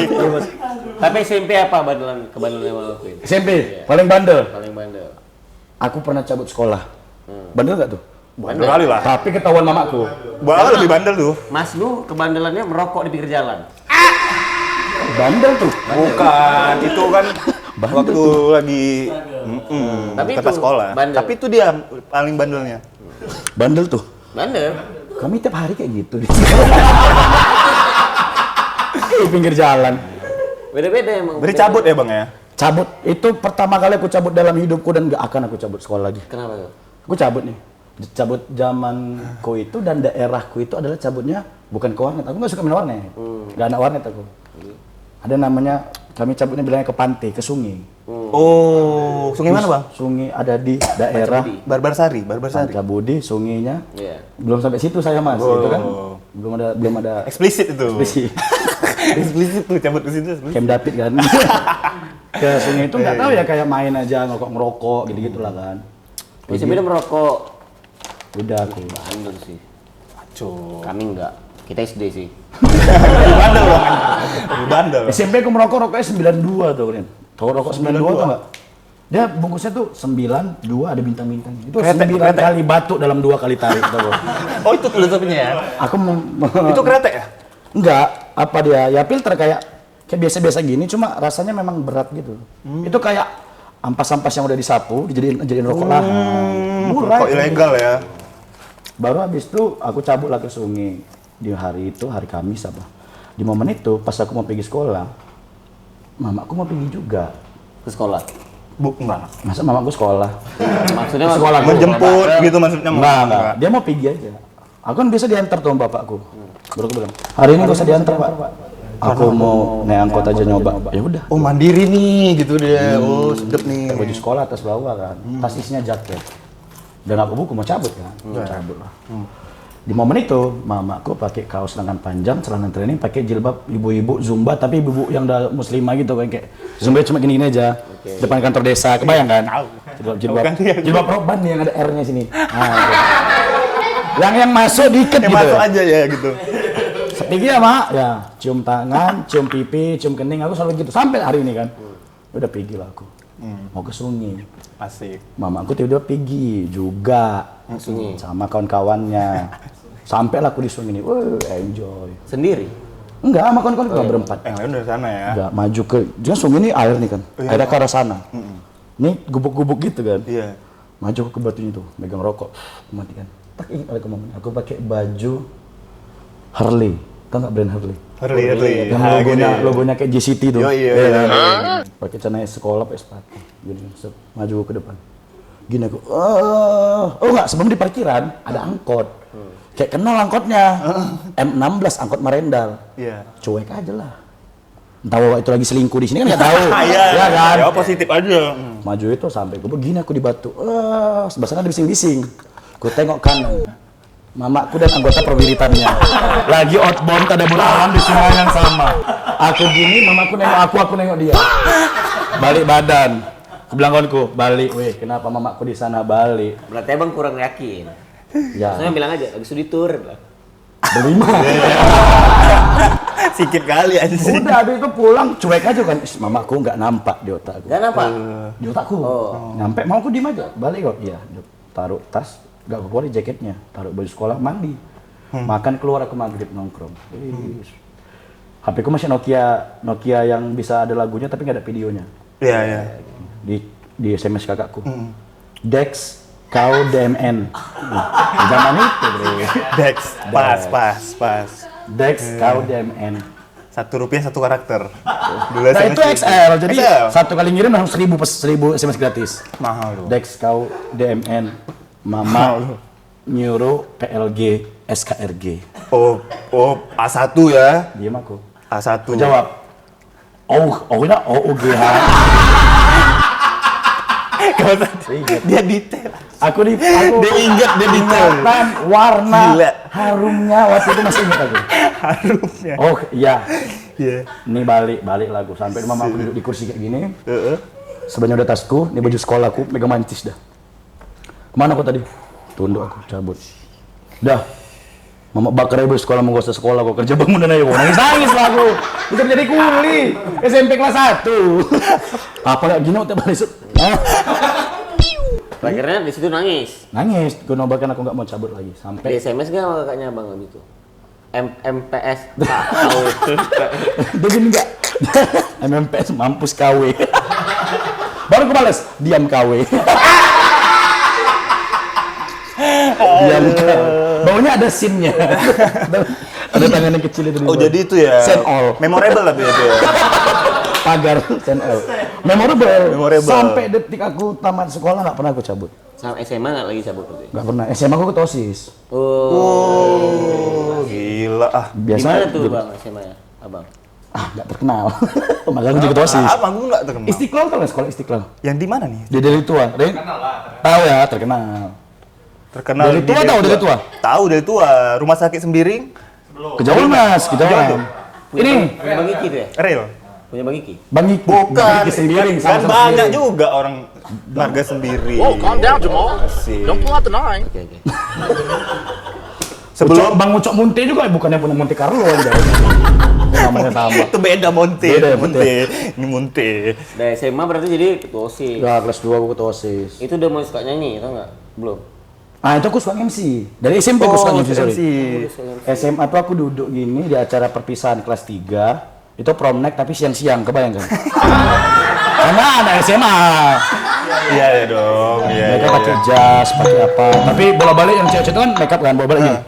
Tapi SMP apa kebandelan yang mau lakuin? SMP paling bandel. Paling bandel. Aku pernah cabut sekolah. Bandel nggak tuh? Bandel kali lah. Tapi ketahuan mamaku. Bawa lebih bandel tuh. Mas lu kebandelannya merokok di pinggir jalan. Bandel tuh. Bukan, itu kan waktu lagi Tapi tempat itu sekolah. bandel. Tapi itu dia paling bandelnya. Bandel tuh. Bandel. Kami tiap hari kayak gitu. Di pinggir jalan. Beda-beda emang. Berarti cabut ya bang ya? Cabut itu pertama kali aku cabut dalam hidupku dan gak akan aku cabut sekolah lagi. Kenapa tuh? Aku cabut nih. Cabut zamanku itu dan daerahku itu adalah cabutnya bukan ke warnet. Aku nggak suka main warnet. Gak anak warnet aku. Ada namanya, kami cabutnya bilangnya ke pantai, ke sungai. Oh, sungai mana bang? Sungai ada di daerah Barbarsari. Pancabudi, sungainya. Iya. Belum sampai situ saya mas, itu kan belum ada Eksplisit itu. eksplisit. Eksplisit tuh cabut ke situ. Camp David kan. Ke sungai itu nggak tahu ya, kayak main aja ngerokok gitu lah kan. Bisa beda merokok. Udah aku. Bandel sih. Aco. Kami enggak. Kita SD sih. Bandel bang. Bandel. SMP aku merokok rokoknya 92 tuh kan. Tahu rokok 92 tuh nggak? Dia bungkusnya tuh 92 ada bintang-bintang. Itu 9 kali batuk dalam 2 kali tarik tuh. Oh itu filosofinya ya? Aku Itu kretek ya? Enggak, apa dia? Ya filter kayak biasa-biasa gini, cuma rasanya memang berat gitu. Itu kayak ampas-ampas yang udah disapu, dijadiin rokok lah. Murah. Kok ilegal ya? Baru habis itu aku cabut lah ke sungai. Di hari itu, hari Kamis apa. Di momen itu, pas aku mau pergi sekolah, mamaku mau pergi juga. Ke sekolah. Enggak. Masa mamaku sekolah? Maksudnya Sekolah gua. Menjemput gitu maksudnya? Enggak. Dia mau pergi aja. Aku kan biasa diantar tuh sama bapakku. Baru aku bilang, hari ini gak usah diantar pak. Aku mau naik angkot aja nyoba. Ya udah. Oh mandiri nih gitu dia. Oh sedep nih. Baju sekolah atas bawah kan. Tas isinya jaket. Dan aku buku mau cabut kan. Cabut lah. Di momen itu, mamaku pakai kaos lengan panjang, celana training, pakai jilbab ibu-ibu Zumba, tapi ibu yang udah muslimah gitu kan, kayak Zumba cuma gini-gini aja. Depan kantor desa, kebayang kan? Jilbab roban nih yang ada R-nya sini. Nah, gitu. Yang masuk dikit Yang gitu. masuk aja ya gitu. Pergi ya mak, ya cium tangan, cium pipi, cium kening, aku selalu gitu sampai hari ini kan. Udah pergi lah aku, mau ke sungai. Asik. Mamaku tiba-tiba pergi juga sama kawan-kawannya. Sampailah aku di sungai ini, enjoy. Sendiri? Enggak, sama kawan-kawan kita berempat. Yang lain dari sana ya? Enggak, maju ke, dia sungai ini air nih kan, airnya ke arah sana. Ini gubuk-gubuk gitu kan. Iya. Maju ke batunya tuh, megang rokok, matikan. Tak ingat lagi momen, aku pakai baju Harley, tau nggak brand Harley? Harley. Yang logonya kayak JCT tuh. Iya. Pakai celana sekolah, pakai sepatu. Gini, maju ke depan. Gini aku, oh nggak, sebelum di parkiran ada angkot. Kayak kenal angkotnya, M16 angkot Marendal. Iya. Cuek aja lah. Entah bahwa itu lagi selingkuh di sini kan nggak tahu. Iya kan? Ya positif aja. Maju itu sampai gue begini aku di batu. Sebelah sana ada bising-bising. Ku tengok kanan. Mamaku dan anggota perwiritannya lagi outbound tadabbur alam di sungai yang sama. Aku gini, mamaku nengok aku nengok dia. Balik badan. Aku bilang kawanku, balik. Weh, kenapa mamaku di sana balik? Berarti abang kurang yakin. Ya, Maksudnya bilang aja, lagi studi tour. berlima. Sikit kali aja sih. Udah, habis itu pulang cuek aja kan. Mamaku nggak nampak di otakku. Dan apa? Di otakku. Nyampe mamaku diem aja. Balik kok. Iya, taruh tas. Gak keluar jaketnya, taruh baju sekolah, mandi, makan, keluar aku maghrib nongkrong. HP ku masih Nokia yang bisa ada lagunya tapi nggak ada videonya. Iya. Di SMS kakakku. Dex, kau DMN. Di zaman itu, bro. Dex, pas. Dex, kau DMN. Rp1 1 karakter. Dulu Nah itu SMS. XL, jadi XL. satu kali ngirim langsung 1000 SMS gratis. Mahal loh. Dex, kau DMN. Mama nyuruh PLG SKRG. Oh A1 ya. Diam aku. A1. Aku jawab. O-nya OUGH. Dia detail. Dia ingat, dia detail. ingatan warna Gila. harumnya waktu itu masih ingat aku. Harumnya. Oh iya. Iya. Ini balik lagu sampai mama aku duduk di kursi kayak gini. Sebenarnya udah tasku, ini baju sekolahku, megang mancis dah. Kemana aku tadi? Tunduk aku, cabut. Dah. Mama bakar ibu sekolah, mau gak usah sekolah, kok kerja bangunan aja. Nangis lah aku. Bisa jadi kuli. SMP kelas 1. Apa gak gini waktu balik. Akhirnya di situ nangis. Nangis, gue nobakan aku gak mau cabut lagi. Di Sampai SMS gak sama kakaknya abang gitu? MPS dia gini gak? MMPS mampus KW. Baru gue balas, diam KW. Diam KW. Baunya ada SIM-nya. Ada tangan yang kecil itu. Oh jadi itu ya. Send all. Memorable tapi itu ya. Pagar send all. Memorable. Sampai detik aku tamat sekolah nggak pernah aku cabut. Sama SMA nggak lagi cabut berarti? Nggak pernah. SMA aku ikut OSIS. Oh, gila ah. Di mana tuh gitu. bang SMA ya, abang? Nggak terkenal. Makanya aku ikut OSIS. Abang gue nggak terkenal. Istiqlal tau nggak sekolah Istiqlal? Yang di mana nih? Di Deli Tua. Terkenal lah. Tahu ya, terkenal. Terkenal Dari di tua tahu dari tua? Tahu dari tua. Rumah sakit Sembiring. Kejauhan Mas, kejauhan. Ini Punya Bang Iki tuh ya? Real. Punya Bang Iki? Bang Iki. Bukan. Bang Iki Sembiring, Kan sama-sama banyak Sembiring. juga orang marga Sembiring. Oh, calm down, Jamal. Asik. Don't pull out the nine. Oke oke. Sebelum Bang Ucok Munte juga bukannya punya Monte Carlo aja. Namanya sama. Itu beda Monte. Beda, Monte. Ini Monte. Dari SMA berarti jadi ketua OSIS. Ya, kelas 2 aku ketua OSIS. Itu udah mulai suka nyanyi, tau nggak? Belum. Ah, itu aku suka MC. Dari SMP aku suka MC, sorry. MC. SMA tuh aku duduk gini di acara perpisahan kelas 3. Itu prom night tapi siang-siang, kebayang kan? Karena anak SMA. Iya ya dong. Iya. Mereka pakai jas, pakai apa. Tapi bola-balik yang cewek-cewek itu kan makeup kan, bola-balik gini.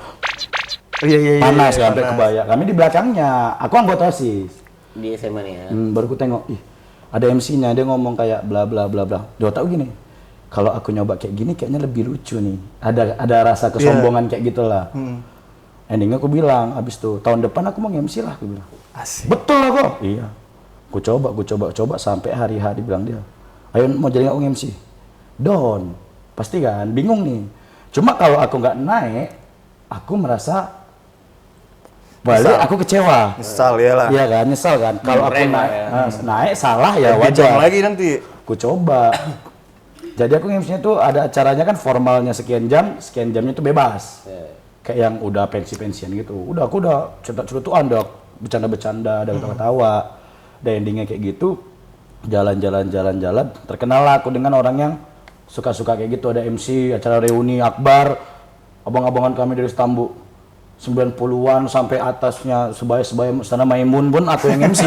Iya. Panas kan, sampai kebaya. Kami di belakangnya. Aku anggota OSIS. Di SMA nih ya. Baru ku tengok, ih, ada MC-nya, dia ngomong kayak bla bla bla bla. Dia tahu gini. Kalau aku nyoba kayak gini kayaknya lebih lucu nih. Ada rasa kesombongan kayak gitulah. Endingnya aku bilang, abis itu tahun depan aku mau MC lah, aku bilang. Asik. Betul lah kok. Iya. Ku coba sampai hari hari bilang dia. Ayo mau jadi aku MC. Don. Pasti kan bingung nih. Cuma kalau aku nggak naik, aku merasa balik aku kecewa. Nyesal ya lah. Iya kan, nyesal kan. Kalau aku Breng lah naik, ya. naik salah ya Bejong wajar. lagi nanti. Ku coba. Jadi aku MC-nya tuh ada acaranya kan formalnya sekian jamnya itu bebas. Kayak yang udah pensiun gitu. Udah aku udah celutukan, udah bercanda-bercanda, ada ketawa-ketawa. Dan endingnya kayak gitu. Jalan-jalan. Terkenal lah aku dengan orang yang suka-suka kayak gitu. Ada MC, acara reuni akbar. Abang-abangan kami dari Stambu. 90-an sampai atasnya sebaya-sebaya sana Maimun pun aku yang MC.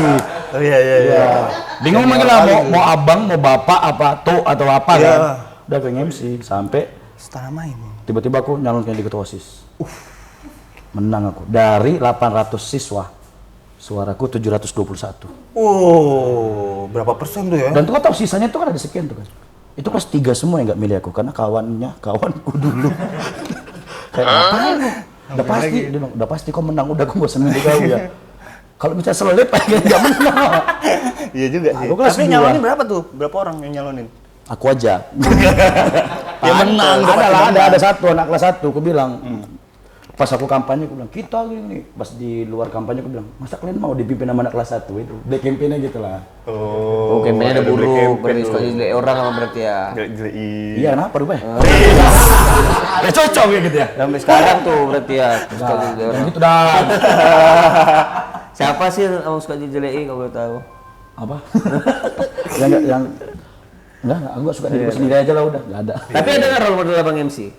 Iya. Bingung manggil lah, mau abang, mau bapak, apa tuh atau apa Iya. kan. Udah aku yang MC sampai Setara main. tiba-tiba aku nyalonkan di ketua OSIS. Menang aku dari 800 siswa. Suaraku 721. Oh, berapa persen tuh ya? Dan tuh kau tahu sisanya tuh kan ada sekian tuh kan. Itu kelas 3 semua yang nggak milih aku karena kawanku dulu. Kayak ngapain lu? Udah pasti kau menang, udah aku gak usah milih kau ya. Kalau bisa selip pengen gak menang. Iya juga sih. Aku kelas Tapi 2. nyalonin berapa tuh? Berapa orang yang nyalonin? Aku aja. Ya menang. Ada satu anak kelas 1 aku bilang. Pas aku kampanye aku bilang, kita gini. Pas di luar kampanye aku bilang, masa kalian mau dipimpin sama anak kelas 1 itu? Black campaign-nya gitu lah. Oh, kampanye ada buruk, berarti suka jadi orang sama berarti ya. Iya, kenapa rupanya? Ya cocok ya gitu ya. Sampai sekarang tuh berarti ya. Suka jadi orang. Yang gitu dah. Siapa sih yang suka dijelekin kalau boleh tahu? Apa? yang enggak, aku suka diri sendiri aja lah udah, enggak ada. Tapi ada nggak role model abang MC?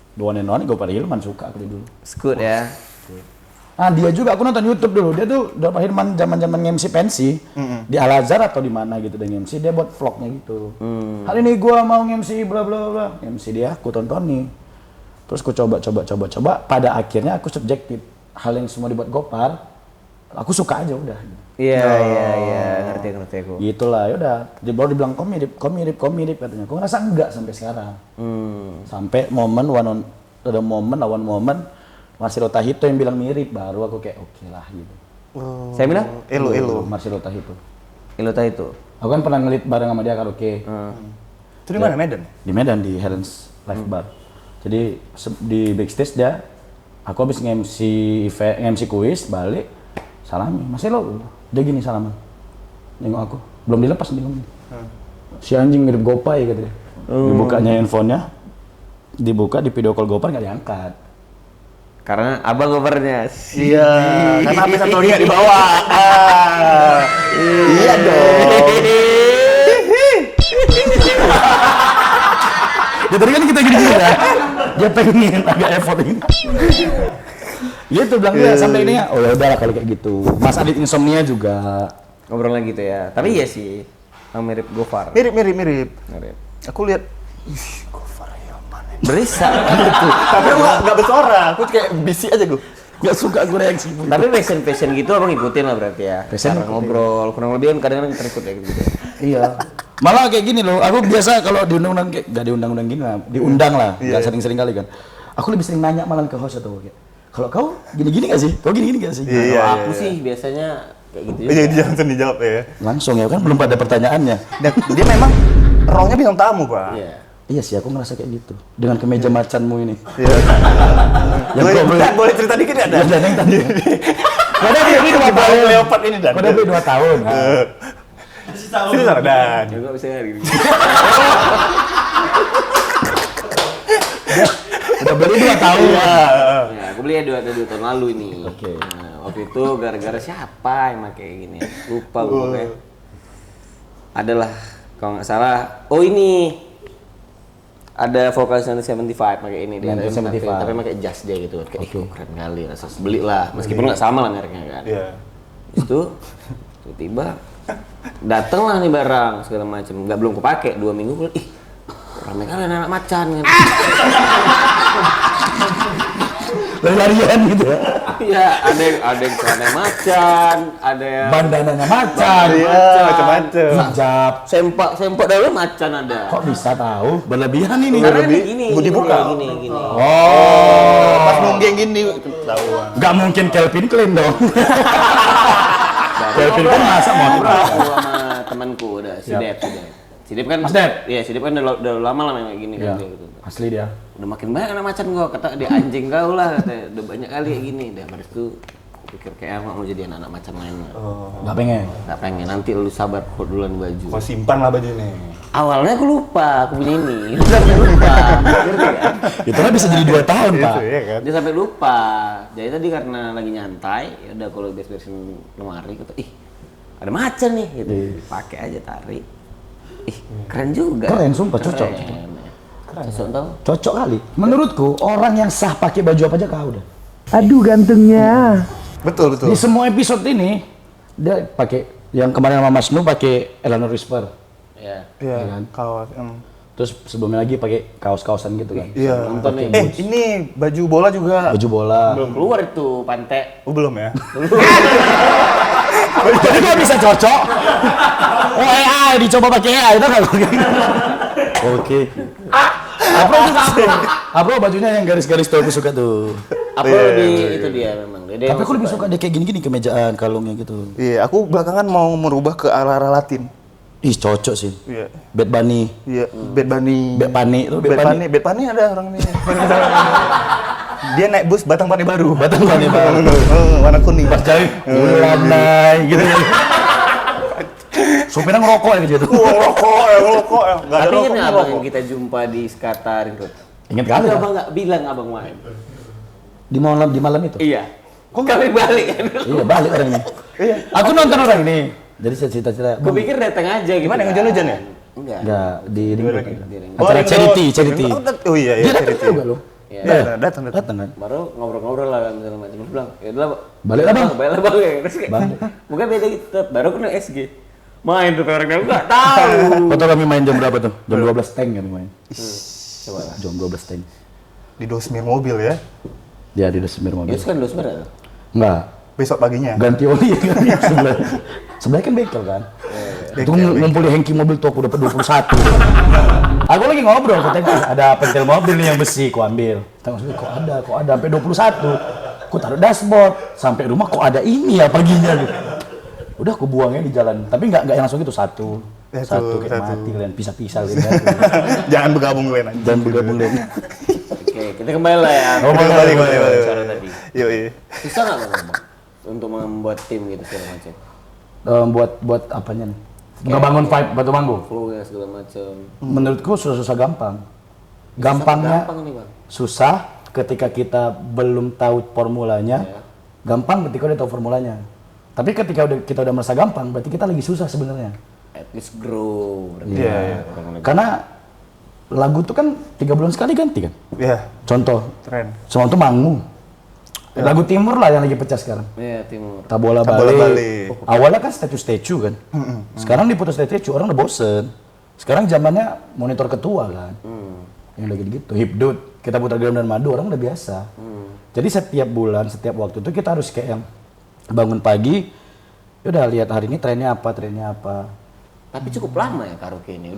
Dua nenek gue pada Hilman suka aku dulu. Skut ya. Ah dia juga aku nonton YouTube dulu. Dia tuh udah Pak Hilman zaman MC pensi di Al Azhar atau di mana gitu dengan MC dia buat vlognya gitu. Hari ini gua mau MC bla bla bla. MC dia aku tonton nih. Terus aku coba. Pada akhirnya aku subjektif. Hal yang semua dibuat Gopar, aku suka aja udah. Iya, ngerti aku. Gitulah, ya udah. Dia baru dibilang komedip katanya. Aku ngerasa enggak sampai sekarang. Sampai ada momen Marcelo Tahito yang bilang mirip, baru aku kayak oke lah gitu. Saya bilang? Elo. Marcelo Tahito. Ilota itu. Aku kan pernah ngelit bareng sama dia karaoke. Itu di mana Medan? Di Medan di Helen's Live Bar. Jadi di backstage dia, aku habis nge-MC kuis, balik, salami. Marcelo, dia gini salaman. Nengok aku, belum dilepas nih ngomong. Si anjing mirip Gopay kata dia. Dibukanya handphonenya, dibuka di video call Gopar nggak diangkat. Karena abang covernya. Iya, karena HP satu dia di bawah. Iya dong. Ya tadi kan kita gini ya. Dia pengen agak effort ini. Gitu bilang dia sampai ini ya. Oh ya udahlah kalau kayak gitu. Mas Adit Insomnia juga Ngobrol lagi gitu ya. Tapi iya sih. Yang mirip Gofar. Mirip. Mirip. Aku lihat, Gofar Hilman. Berisa. Tapi aku nggak bersuara, aku kayak bisik aja gue. nggak suka gue reaksi. Tapi fashion gitu abang ikutin lah berarti ya. Fashion Cara ngobrol, kurang lebih kan kadang-kadang terikut ya gitu. Iya. Malah kayak gini loh, aku biasa kalau diundang-undang kayak gak diundang-undang gini lah, diundang lah, Iya. gak sering-sering kali kan. Aku lebih sering nanya malah ke host atau kayak, kalau kau gini-gini gak sih? Kau gini-gini gak sih? Iya. Kalau aku sih biasanya kayak gitu juga. Iya, dia langsung dijawab ya. Langsung ya kan belum pada pertanyaannya. Dan dia memang rohnya bintang tamu, Pak. Iya. Iya sih, aku ngerasa kayak gitu. Dengan kemeja macanmu ini. Iya. Yang kau beli. Boleh cerita dikit nggak, Dan? Yang tadi. Kau udah beli 2 tahun. Leopard ini, Dan. Kau udah beli 2 tahun. Kasih tahu. Sini, Dan. Ya nggak bisa hari ini. Udah beli 2 tahun. Ya, aku beli ya 2 tahun lalu ini. Oke. Nah, waktu itu gara-gara siapa yang pakai gini? Lupa gue pokoknya. Adalah kalau nggak salah. Oh ini ada vokalis 75 pakai ini dia. 75. Tapi pakai jas dia gitu. Kayak ih, keren kali rasa beli lah. Meskipun nggak sama lah mereknya kan. Iya. Itu tiba-tiba datanglah nih barang segala macam. Nggak belum kepake 2 minggu. Ih, rame kali anak macan kan. Lari-larian gitu ya. Iya, ada yang celana macan, ada yang Bandananya macan. Iya, macam-macam. Hijab. sempak dalam macan ada. Kok bisa tahu? Berlebihan ini. Karena ini gini, mau dibuka. gini. Oh. Pas nunggeng gini ketahuan. Gak mungkin Calvin Klein dong. Calvin Klein masa mau Aku dibuka? sama temanku udah si Siap. Dep. Si Dep kan Mas Dep? Iya, si Dep kan udah lama lah memang gini Iya. kan dia gitu. Asli dia. Udah makin banyak anak macan gua, kata dia anjing kau lah, katanya udah banyak kali kayak gini. Dan habis itu aku pikir kayak aku mau jadi anak macan lain. Gak pengen. Gak pengen, nanti lu sabar kok duluan baju. Kau simpan lah baju ini. Awalnya aku lupa, aku punya ini. Sampai lupa. Ngerti kan? Itu kan bisa jadi 2 tahun, Pak. Itu ya kan. Dia sampai lupa. Jadi tadi karena lagi nyantai, ya udah kalau beres-beresin lemari, kata ih ada macan nih, gitu. Pakai aja tarik. Ih keren juga. Keren, sumpah, cocok. Keren. Cocok tau? Cocok kali. Menurutku orang yang sah pakai baju apa aja kau udah. Aduh gantengnya. Betul, betul. Di semua episode ini dia pakai yang kemarin sama Mas Nu pakai Eleanor Whisper. Iya. Iya, kan? kaos. Terus sebelumnya lagi pakai kaos-kaosan gitu kan. Iya. Nonton nih. Ini baju bola juga. Baju bola. Belum keluar itu pantai. Oh, belum ya? Jadi kok bisa cocok? Oh AI dicoba pakai AI itu kan? Oke. Apa itu Abro? Abro bajunya yang garis-garis tuh aku suka tuh. Apa lebih itu dia memang. Dia Tapi aku lebih suka dia kayak gini-gini kemejaan kalungnya gitu. Iya, aku belakangan mau merubah ke arah-arah Latin. Ih cocok sih. Iya. Bad Bunny. Iya, Bad Bunny. Bad Bunny itu Bad Bunny ada orang ini. Dia naik bus Batang Pane Baru. Batang Pane Baru. Warna kuning. Pas cari bulan naik gitu. Supirnya ngerokok ya gitu. Rokok ya. Enggak ada Tapi rokok. kan abang yang kita jumpa di Skatar itu. Ingat kali Itu ya? abang nggak bilang abang main. Di malam itu. Iya. Kok kami balik kan? Iya balik orang ini. Iya. Aku nonton orang ini. Jadi saya cerita-cerita. Gue pikir datang aja gitu. Gimana, yang hujan-hujan ya? Enggak. Enggak di Oh, acara charity. Oh iya, Dia datang charity. juga loh. Iya. Datang. Datang kan. Baru ngobrol-ngobrol lah kan segala macam. Terus bilang, ya udah Balik lah, Bang. Balik lah bang. Terus kayak, Balik. Bukan beda gitu. Baru kena SG. Main tuh orangnya enggak tahu. Kau tahu kami main jam berapa tuh? Jam 12 tank kami main. Coba lah. Jam 12 tank. Di dosmir mobil ya. Ya di Desmir mobil. Itu kan dos berapa? Enggak. Besok paginya. Ganti oli kan sebelah. Sebelah kan bengkel kan. Itu ngumpul di hengki mobil tuh aku dapat 21. Aku lagi ngobrol katanya ada pentil mobil nih yang besi, ku ambil. Tengok kok ada sampai 21. Ku taruh dashboard, sampai rumah kok ada ini ya paginya gitu. Udah aku buangnya di jalan, tapi nggak yang langsung gitu satu kayak satu. mati kalian pisah-pisah gitu. Jangan bergabung gue nanti. Dan bergabung deh. Oke, kita kembali lah ya. Oh, balik. Bicara tadi. Yoi. Susah nggak bang untuk membuat tim gitu segala macam? Buat apanya nih? Ngebangun vibe Batu Manggu. Flow ya segala macam. Menurutku susah gampang. Gampangnya Gampang nih bang. susah ketika kita belum tahu formulanya. Ya. Gampang ketika udah tahu formulanya. Tapi ketika kita udah merasa gampang, berarti kita lagi susah sebenarnya. At least grow. Berarti Iya, ya. iya. Karena lagu tuh kan 3 bulan sekali ganti kan. Iya, Contoh, keren. semua tuh Mangu. Lagu Timur lah yang lagi pecah sekarang. Iya timur. Tabola Tabola Bali. Bali. Awalnya kan statue kan. Sekarang diputus statue, orang udah bosen. Sekarang zamannya monitor ketua kan. Yang lagi gitu, hipdut. Kita putar garam dan madu, orang udah biasa. Jadi setiap bulan, setiap waktu itu kita harus kayak yang bangun pagi, udah lihat hari ini trennya apa. Tapi cukup lama ya karaoke ini.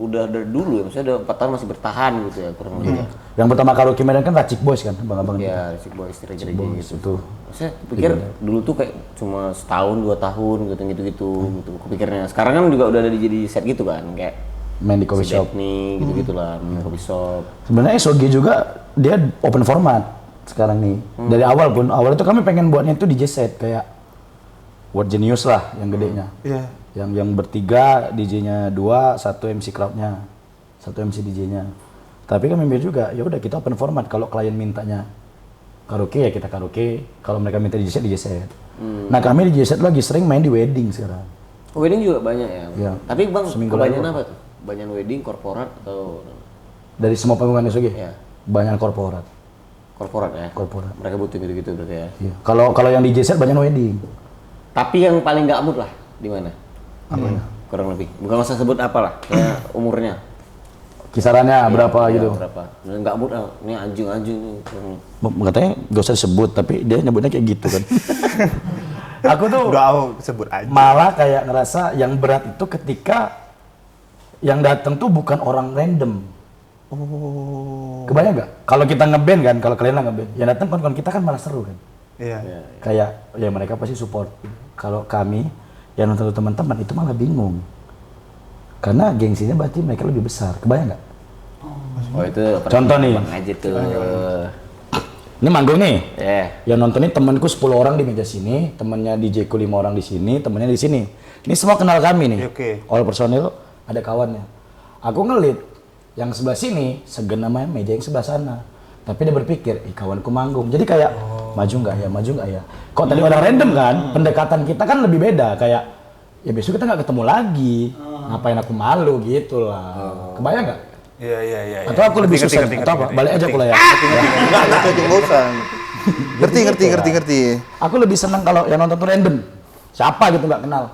Udah dari dulu ya, maksudnya udah 4 tahun masih bertahan gitu ya kurang lebih. Yang pertama karaoke Medan kan Racik Boys kan, abang-abang itu. Ya, Racik Boys, Gereja gitu. Itu. Saya pikir dulu tuh kayak cuma setahun 2 tahun gitu kepikirnya. Sekarang kan juga udah ada jadi set gitu kan, kayak Main di coffee shop. nih gitu lah, main coffee shop. Sebenarnya SOG juga dia open format sekarang nih. Dari awal itu kami pengen buatnya itu DJ set kayak World Genius lah yang gedenya. Iya. Yang bertiga DJ-nya 2, 1 MC crowd-nya, 1 MC DJ-nya. Tapi kami mikir juga, ya udah kita open format. Kalau klien mintanya karaoke ya kita karaoke. Kalau mereka minta DJ set. Nah kami DJ set lagi sering main di wedding sekarang. Wedding juga banyak ya. Iya. Tapi Bang, Seminggu kebanyakan lalu. apa tuh? Banyak wedding, korporat atau Dari semua panggungan SOG, Iya. banyak korporat. korporat ya? Korporat. Mereka butuh gitu-gitu berarti ya. Iya. Kalau yang DJ set banyak wedding. Tapi yang paling nggak mood lah di mana? Kurang lebih. Bukan usah sebut apa lah, kayak umurnya. Kisarannya berapa Iya, gitu? Berapa? Nggak mood ah. Ini anjing-anjing nih. Katanya gak usah disebut, tapi dia nyebutnya kayak gitu kan. Aku tuh Udah aku sebut aja. malah kayak ngerasa yang berat itu ketika yang datang tuh bukan orang random. Oh. Kebayang nggak? Kalau kita ngeband kan, kalau kalian lah ngeband, yang datang kawan-kawan kita kan malah seru kan. Iya. Kayak ya mereka pasti support. Kalau kami yang nonton teman-teman itu malah bingung. Karena gengsinya berarti mereka lebih besar. Kebayang nggak? Oh itu Contoh nih. Bang aja tuh. Ini manggung nih. Ya. Yang nonton ini temanku 10 orang di meja sini, temannya DJ ku 5 orang di sini, temannya di sini. Ini semua kenal kami nih. Oke. All personil ada kawannya. Aku ngelit yang sebelah sini segen sama meja yang sebelah sana. Tapi dia berpikir, kawanku manggung. Jadi kayak maju nggak ya? Kok tadi orang random kan? Pendekatan kita kan lebih beda. Kayak ya besok kita nggak ketemu lagi. Ngapain aku malu gitu lah. Kebayang nggak? Iya. Atau aku lebih susah? Atau apa? Balik aja aku lah ya. Enggak, itu bosan. Ngerti. Aku lebih senang kalau yang nonton tuh random. Siapa gitu nggak kenal.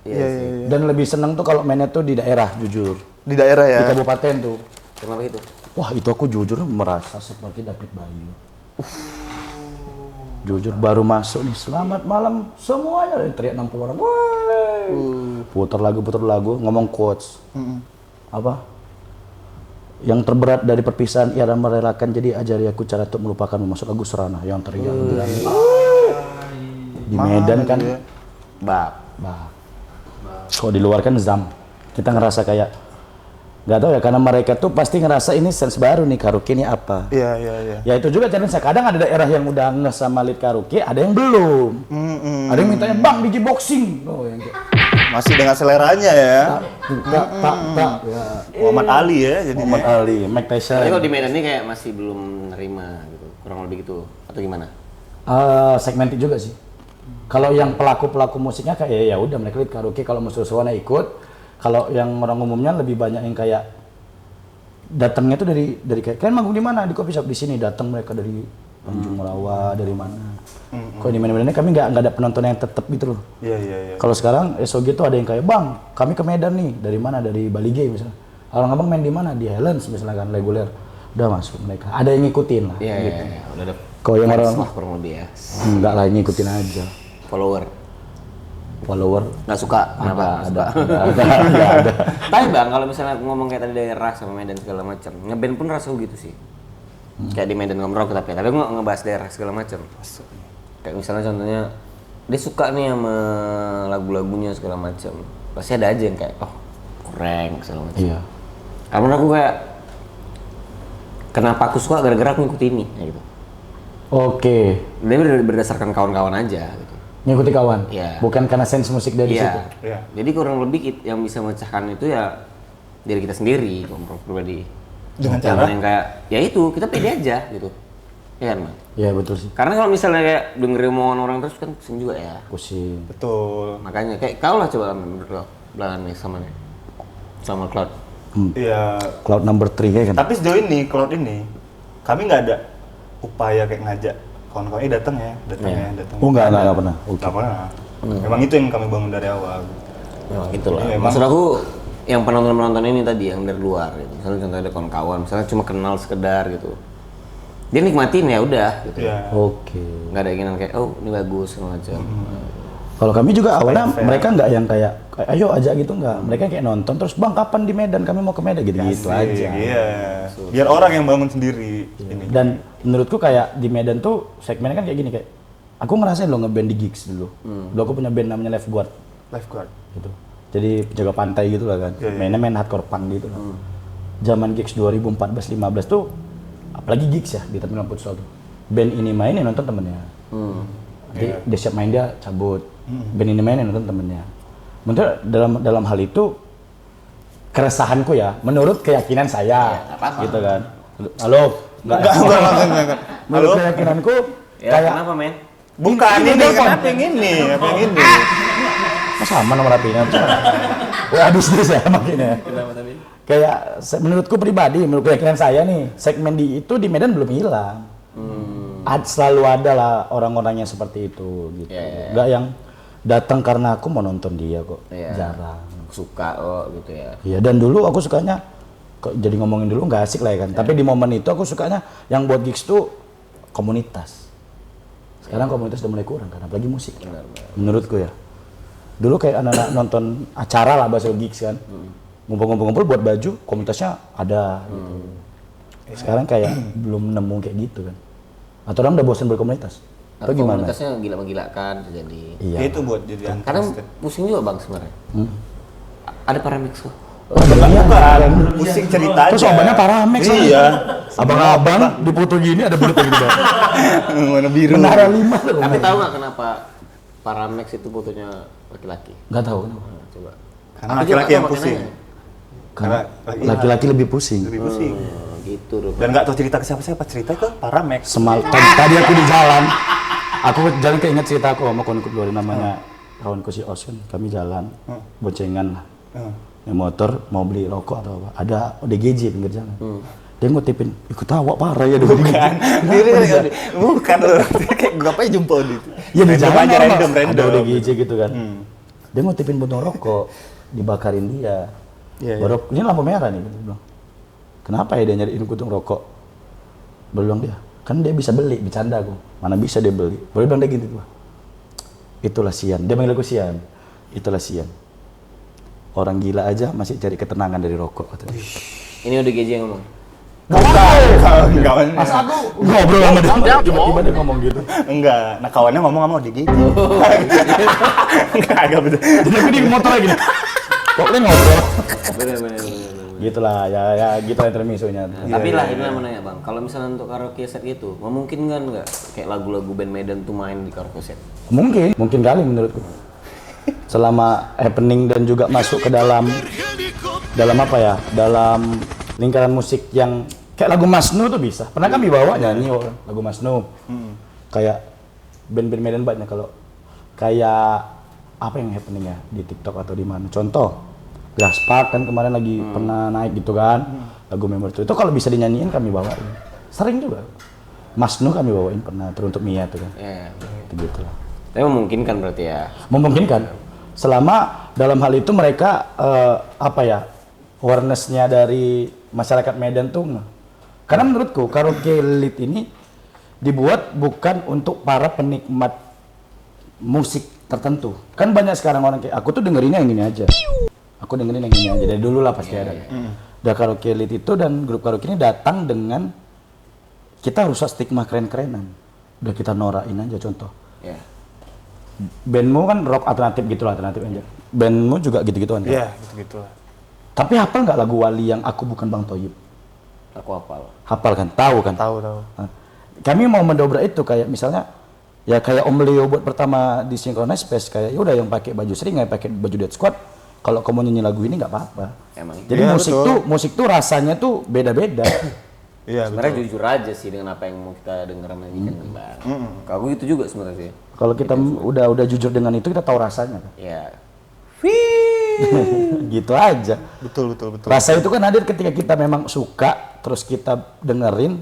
Iya. Dan lebih senang tuh kalau mainnya tuh di daerah, jujur. Di daerah ya. Di kabupaten tuh. Kenapa itu? Wah itu aku jujur merasa seperti David Bayu. Jujur baru masuk nih, selamat malam semuanya, teriak 60 orang. Putar lagu, ngomong quotes. Apa? Yang terberat dari perpisahan ia merelakan, jadi ajari aku cara untuk melupakanmu. Masuk lagu Serana yang teriak. Di Medan kan, Bab. kok di luar kan Zam. Kita ngerasa kayak nggak tahu ya, karena mereka tuh pasti ngerasa ini sense baru nih, karaoke ini apa. Iya. Ya itu juga challenge. Kadang ada daerah yang udah nge sama lead karaoke, ada yang belum. Ada yang mintanya bang DJ boxing. Oh, yang kayak, Masih dengan seleranya ya. tak. Ya. Muhammad Ali ya jadi. Muhammad Ali, Mike Tyson. Tapi kalau di Medan ini kayak masih belum nerima gitu, kurang lebih gitu atau gimana? Segmented juga sih. Kalau yang pelaku musiknya kayak ya udah mereka lead karaoke, kalau mau seru-seruan ikut. Kalau yang orang umumnya lebih banyak yang kayak datangnya tuh dari kayak kalian manggung di mana? Di coffee shop di sini. Datang mereka dari Tanjung Merawa, dari mana. Kalau di Medan kami nggak ada penonton yang tetap gitu loh. Iya. Kalau sekarang SOG tuh ada yang kayak, bang kami ke Medan nih, dari mana? Dari Bali G misalnya. Kalau abang main di mana? Di Helens misalnya kan, reguler. Udah masuk mereka. Ada yang ngikutin lah. Iya, Gitu. udah ada. Kalau yang orang Wah, kurang lebih ya. enggak lah, ngikutin aja. Follower Nggak suka? Kenapa? ada. Tapi Bang, kalau misalnya ngomong kayak tadi daerah sama Medan segala macam, ngeband pun rasa gitu sih. Kayak di Medan ngomong tapi aku nggak ngebahas daerah segala macam. Kayak misalnya contohnya dia suka nih sama lagu-lagunya segala macam. Pasti ada aja yang kayak kurang segala macam. Iya. Karena aku kayak kenapa aku suka gara-gara aku ngikut ini kayak gitu. Oke. Dia berdasarkan kawan-kawan aja gitu. Ngikuti kawan? Iya. Bukan karena sense musik dari situ? Iya. Jadi kurang lebih yang bisa memecahkan itu ya diri kita sendiri, kalau pribadi. Dengan Jangan cara? yang kayak ya itu kita pede aja gitu. Iya kan, Bang? Iya betul sih. Karena kalau misalnya kayak dengerin omongan orang terus kan pusing juga ya. Pusing. Betul. Makanya kayak kau lah coba menurut lo belakangan nih sama Cloud. Iya. Cloud number 3 kayak kan? Tapi sejauh ini Cloud ini kami nggak ada upaya kayak ngajak kawan-kawan datang ya. Oh enggak pernah. Oke. Nggak pernah. Memang itu yang kami bangun dari awal. Memang gitu lah. Jadi memang- Maksud aku yang penonton-penonton ini tadi yang dari luar gitu. Misalnya contohnya ada kawan-kawan, misalnya cuma kenal sekedar gitu. Dia nikmatin ya udah gitu. Iya. Oke. Nggak ada keinginan kayak ini bagus segala macam. Kalau kami juga awalnya fair. mereka nggak yang kayak ayo ajak gitu nggak. Mereka kayak nonton terus bang kapan di Medan kami mau ke Medan gitu Asik, aja. Iya. Biar orang yang bangun sendiri. Ini. Dan menurutku kayak di Medan tuh segmennya kan kayak gini kayak aku ngerasain lo ngeband di gigs dulu. Dulu aku punya band namanya Left Guard Lifeguard. gitu. Jadi penjaga pantai gitu lah kan. Iya, iya. Mainnya main hardcore punk gitu lah. Zaman gigs 2014-15 tuh apalagi gigs ya di Terminal Futsal tuh. Band ini main yang nonton temennya. Jadi dia siap main dia cabut. Band ini main yang nonton temennya. Menurut dalam hal itu keresahanku ya, menurut keyakinan saya, gitu kan. Halo, enggak. Menurut keyakinanku Ya, kayak kenapa men? Bukan Ini ini, telepon. kenapa yang ini? Apa yang ini? sama nomor HP-nya. Wah, bisnis ya makanya. Kenapa tadi? Kayak menurutku pribadi, menurut keyakinan saya nih, segmen di Medan belum hilang. Selalu ada lah orang-orang yang seperti itu gitu. Nggak yang datang karena aku mau nonton dia kok. Iya. Jarang. Suka gitu ya. Iya, dan dulu aku sukanya kok jadi ngomongin dulu nggak asik lah ya kan. Tapi di momen itu aku sukanya yang buat gigs tuh komunitas. Sekarang komunitas udah mulai kurang kan, apalagi musik. Menurutku ya. Dulu kayak anak-anak nonton acara lah bahasa gigs kan. Ngumpul-ngumpul buat baju, komunitasnya ada gitu. Sekarang kayak belum nemu kayak gitu kan. Atau orang udah bosan berkomunitas. Atau gimana? Komunitasnya gila-mengilakan jadi. Iya. Ya itu buat jadi Kadang pusing juga bang sebenarnya. Ada paramix kok. bukan pusing cerita aja. Terus obatnya Paramex. Iya. Abang-abang di foto gini ada berita gitu Bang. Mana biru. Menara 5 loh. Tapi tahu nggak kenapa Paramex itu fotonya laki-laki? Nggak tahu kenapa. Coba. Karena Aku juga laki-laki nggak yang tahu pusing. maknanya. Karena Laki-laki lebih pusing. lebih pusing. Gitu dong. Dan nggak tahu cerita ke siapa-siapa, cerita ke Paramex. Tadi aku di jalan. Aku jalan keinget cerita aku sama kawanku dulu namanya kawanku si Os kan. Kami jalan boncengan lah. Naik motor mau beli rokok atau apa. Ada ODGJ pinggir jalan. Dia ngutipin, ikut tawa parah ya dulu. Bukan. Bukan loh. Kayak ngapain jumpa di itu. Ya di jalan aja normal. random. Ada ODGJ gitu kan. Dia ngutipin botol rokok, dibakarin dia. Iya, Baru ini lampu merah nih, dia bilang. Kenapa ya dia nyariin kuntung rokok? Baru bilang dia, kan dia bisa beli, bercanda aku. Mana bisa dia beli? Baru bilang dia gitu tuh. Itulah Sian. Dia manggil aku Sian. Itulah Sian. Orang gila aja masih cari ketenangan dari rokok katanya. Ini udah GJ yang ngomong. Kawan. Masa aku ngobrol sama dia, tiba-tiba dia ngomong gitu. Enggak. Nah kawannya ngomong sama ODGJ. Enggak, agak betul. Jadi aku di motor lagi nih. Kok dia ngobrol? Bener. Gitulah, ya gitu lah intermezzonya. Tapi lah ini mau nanya bang, kalau misalnya untuk karaoke set gitu, memungkinkan nggak kayak lagu-lagu band Medan tuh main di karaoke set? Mungkin kali menurutku. Selama happening dan juga masuk ke dalam apa ya? Dalam lingkaran musik yang kayak lagu Masnu tuh bisa. Pernah kami bawa nyanyi lagu Masnu. Kayak band-band Medan banyak kalau kayak apa yang happening ya di TikTok atau di mana. Contoh Gaspar kan kemarin lagi pernah naik gitu kan. Lagu Member itu kalau bisa dinyanyiin kami bawain. Sering juga. Masnu kami bawain pernah teruntuk Mia tuh kan. Ya. Gitu lah. Tapi memungkinkan berarti ya. Memungkinkan selama dalam hal itu mereka apa ya awareness-nya dari masyarakat Medan tuh karena menurutku karaoke lit ini dibuat bukan untuk para penikmat musik tertentu kan banyak sekarang orang kayak aku tuh dengerinnya yang ini aja dari dulu lah pasti ada dan karaoke lit itu dan grup karaoke ini datang dengan kita rusak stigma keren-kerenan udah kita norain aja contoh Ya. bandmu kan rock alternatif gitulah alternatif aja bandmu juga gitu-gituan kan Iya, gitu-gitu lah. tapi hafal nggak lagu Wali yang aku bukan Bang Toyib Aku hafal. hafal kan tahu kan Tahu. Nah, kami mau mendobrak itu kayak misalnya ya kayak Om Leo buat pertama di Synchronize Space kayak ya udah yang pakai baju seringai pakai baju Dead Squad kalau kamu nyanyi lagu ini nggak apa-apa Emang. jadi Iya, musik tuh rasanya tuh beda-beda Iya, Sebenarnya jujur aja sih dengan apa yang mau kita dengar menyanyikan bang. Kalau aku gitu juga sebenarnya sih. kalau kita udah jujur dengan itu kita tahu rasanya kan Ya. gitu aja betul. rasa itu kan hadir ketika kita memang suka terus kita dengerin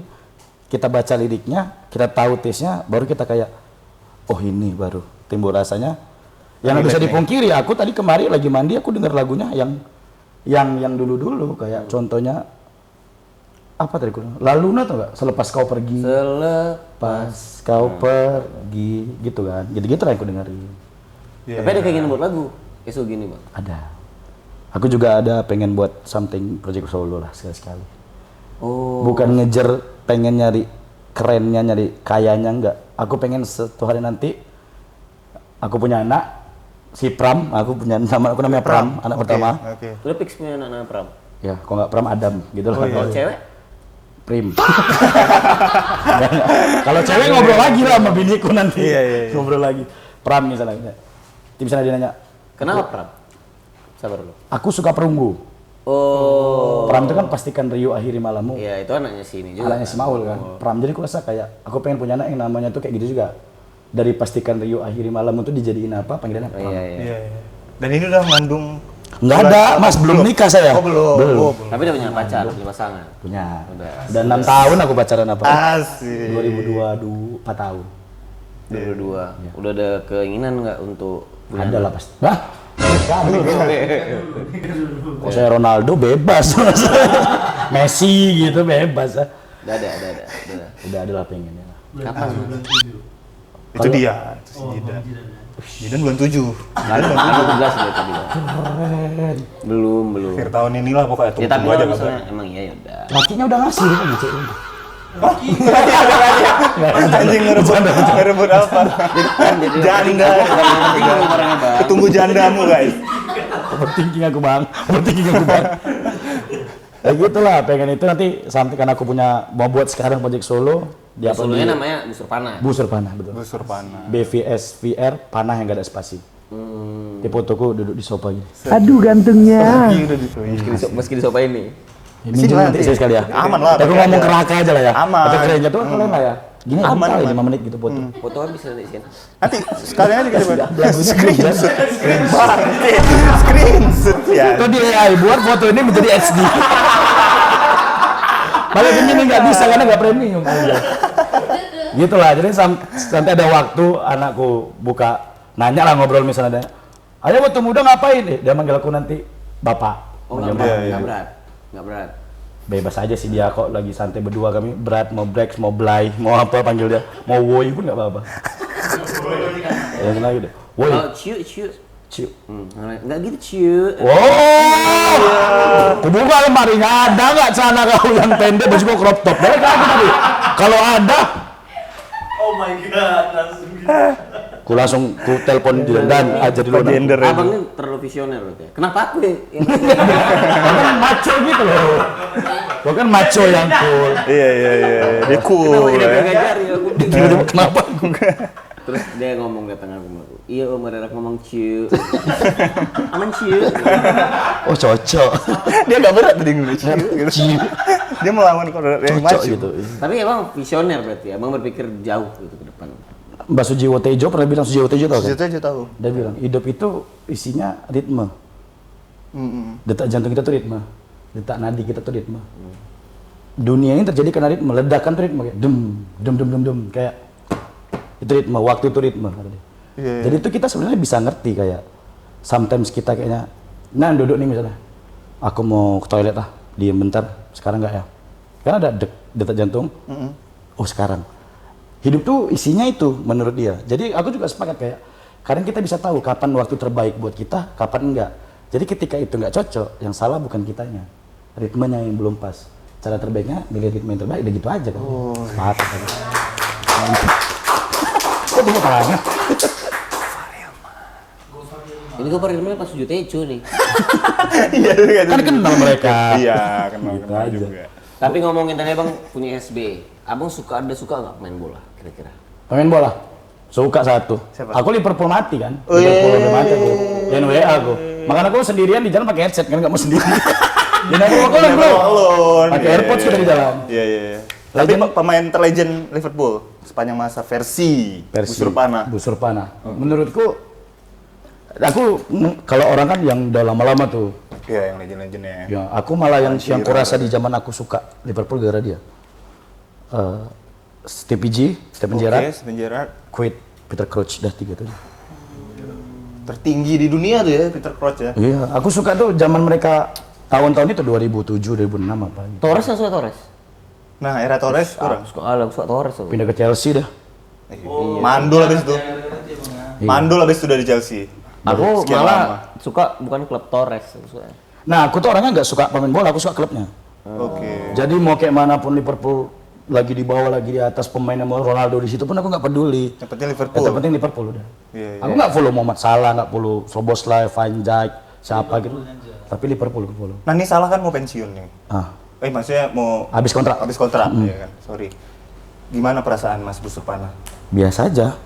kita baca liriknya kita tahu taste-nya baru kita kayak oh ini baru timbul rasanya yang nggak bisa dipungkiri aku tadi kemarin lagi mandi aku dengar lagunya yang dulu kayak contohnya apa tadi Laluna tuh nggak selepas kau pergi Selepas kau pergi gitu kan gitu lah yang aku dengerin Tapi ada keinginan buat lagu. Esok gini, Bang. Ada. Aku juga ada pengen buat something project solo lah sekali-sekali. Oh. Bukan ngejar pengen nyari kerennya, nyari kayanya enggak. Aku pengen suatu hari nanti aku punya anak si Pram, aku punya nama aku namanya Pram, anak pertama. Oke. Udah fix punya anak Pram. Ya, kalau nggak Pram Adam gitu lah. Kalau cewek? Prim. Kalau cewek ngobrol lagi lah sama biniku nanti. Iya. Ngobrol lagi. Pram misalnya. Misalnya dia nanya, Kenapa Pram? Sabar dulu. aku suka perunggu. Oh. Pram itu kan pastikan Rio akhiri malammu. Iya, itu anaknya si ini juga. Anaknya si Maul kan. Pram, jadi aku rasa kayak aku pengen punya anak yang namanya tuh kayak gitu juga. Dari pastikan Rio akhiri malammu tuh dijadiin apa? Panggilannya Pram. Iya. Iya. Dan ini udah mengandung. Enggak ada, Mas, belum nikah saya. Oh, belum. Belum. Oh, Tapi udah punya pacar, punya pasangan. Punya. Udah. Udah 6 tahun aku pacaran apa? Asik. 2022, 4 tahun. 22. Udah ada keinginan nggak untuk punya Ada lah pasti. Hah? Nikah dulu. Kok saya Ronaldo bebas. Messi gitu bebas. Udah ada. Udah ada lah pengennya. Kapan? Mas? Itu dia. Itu si Jidan. Jidan bulan 7. Nggak ada 17 dia tadi. Bang. Belum. Akhir tahun inilah pokoknya Ya tapi tunggu aja kalau kabar. misalnya emang iya ya udah. Lakinya udah ngasih kan ngecek. Anjing ngerebut apa? Jadi Janda. barangnya Bang. Ketunggu jandamu guys. Overthinking aku bang. Ya gitulah, pengen itu nanti sampai kan aku punya mau buat sekarang project solo. Di apa Solonya di- namanya Busur Panah. Busur Panah, betul. Busur panah. BVS VR panah yang gak ada spasi. Di fotoku duduk di sofa gini. Lagi udah di Meski di sofa ini. Minjem nanti saya sekali ya. Aman lah, Tapi pakai ngomong aja. ke Raka aja lah ya. Aman. Tapi kerennya tuh kalian lah ya. Gini Aman, aman, aman. 5 menit gitu foto. Foto kan bisa di sini. Nanti sekalian aja kita buat. Lagunya Screenshot. Screenshot ya. Itu di AI buat foto ini menjadi HD. Malah begini nggak bisa karena nggak premium. Gitu lah, jadi sampai ada waktu anakku buka, nanya lah ngobrol misalnya, ayo waktu muda ngapain? Dia manggil aku nanti bapak. Oh Manggil nggak berat, mama. nggak berat, nggak berat. Bebas aja sih dia kok lagi santai berdua kami, berat mau breaks, mau belai, mau apa panggil dia, mau woi pun nggak apa-apa. Ya kenal gitu, woi, Oh ciu. ciu. Nggak gitu ciu. Wow, kubuka lemarinya ada nggak celana kau yang pendek baju kau crop top? Dari kamu tadi. Kalau ada, Oh my god, langsung gitu. ku langsung ku telepon dia dan aja dulu. Gender ya. Abang ini terlalu visioner berarti. Kenapa aku ya? Kau kan maco gitu loh. Kau kan maco yang cool. Iya. Dia cool Kenapa dia ya. ngajar ya? Aku Tiba-tiba kenapa? Terus dia ngomong datang aku. Iya om, ada ngomong ciu. Aman ciu. Oh cocok. Dia nggak berat tadi ngeliat Ciu. Dia melawan kodrat yang Cocok maju. gitu. Tapi abang visioner berarti. Abang berpikir jauh gitu ke depan. Mbak Sujiwo Tejo pernah bilang, Sujiwo Tejo tau kan? Situ aja tahu. Dia bilang hidup itu isinya ritme. Detak jantung kita tuh ritme, detak nadi kita tuh ritme. Dunia ini terjadi karena ritme, ledakan tuh ritme kayak dem kayak itu ritme, waktu itu ritme. Kata dia. Iya. Jadi itu kita sebenarnya bisa ngerti kayak sometimes kita kayaknya, nah duduk nih misalnya, aku mau ke toilet lah, diem bentar, sekarang nggak ya? Karena ada detak jantung, oh sekarang. Hidup tuh isinya itu menurut dia. Jadi aku juga sepakat kayak, kadang kita bisa tahu kapan waktu terbaik buat kita, kapan enggak. Jadi ketika itu nggak cocok, yang salah bukan kitanya, ritmenya yang belum pas. Cara terbaiknya milih ritme yang terbaik, udah gitu aja kan. Patah tadi. Kok tepuk tangannya? Ini gue pernah pas sujud Tejo nih. Iya. Kan kenal mereka. Iya, kenal Gitu aja. juga. Tapi ngomongin tadi abang punya SB. Abang suka nggak main bola kira-kira? Pemain bola? Suka satu. Siapa? Aku Liverpool mati kan. Liverpool udah mati aku. Dan WA aku. Makanya aku sendirian di jalan pakai headset kan nggak mau sendiri. Dan aku alone bro. Alone. Pakai AirPods sudah di jalan. Iya. Tapi pemain terlegend Liverpool sepanjang masa versi Busur Panah. Busur Panah. Menurutku, aku kalau orang kan yang udah lama-lama tuh. Iya, yang legend-legendnya. Ya, aku malah yang kurasa di zaman aku suka Liverpool gara dia. Stevie G, Steven Gerrard, Steven Gerrard. Quaid, Peter Crouch, dah tiga tuh. Tertinggi di dunia tuh ya, Peter Crouch ya. Iya, aku suka tuh zaman mereka tahun-tahun itu 2007, 2006 apa gitu. Torres nggak suka Torres? Nah, era Torres kurang. Suka Torres aku. Pindah ke Chelsea dah. Mandul habis itu. Mandul habis itu dari Chelsea. Aku Sekian malah lama. Suka bukan klub Torres, aku suka. Nah, aku tuh orangnya nggak suka pemain bola, aku suka klubnya. Oke. Jadi mau kayak manapun Liverpool lagi di bawah, lagi di atas, pemainnya mau Ronaldo di situ pun aku nggak peduli. Yang penting Liverpool. Yang penting Liverpool udah. Iya, iya. Aku nggak follow Muhammad Salah, nggak follow Szoboszlai, Van Dijk, siapa gitu. Tapi Liverpool aku follow. Nah, ini Salah kan mau pensiun nih. Ah, Maksudnya mau habis kontrak. habis kontrak, ya kan? Sorry. Gimana perasaan Mas Busupana? Biasa aja.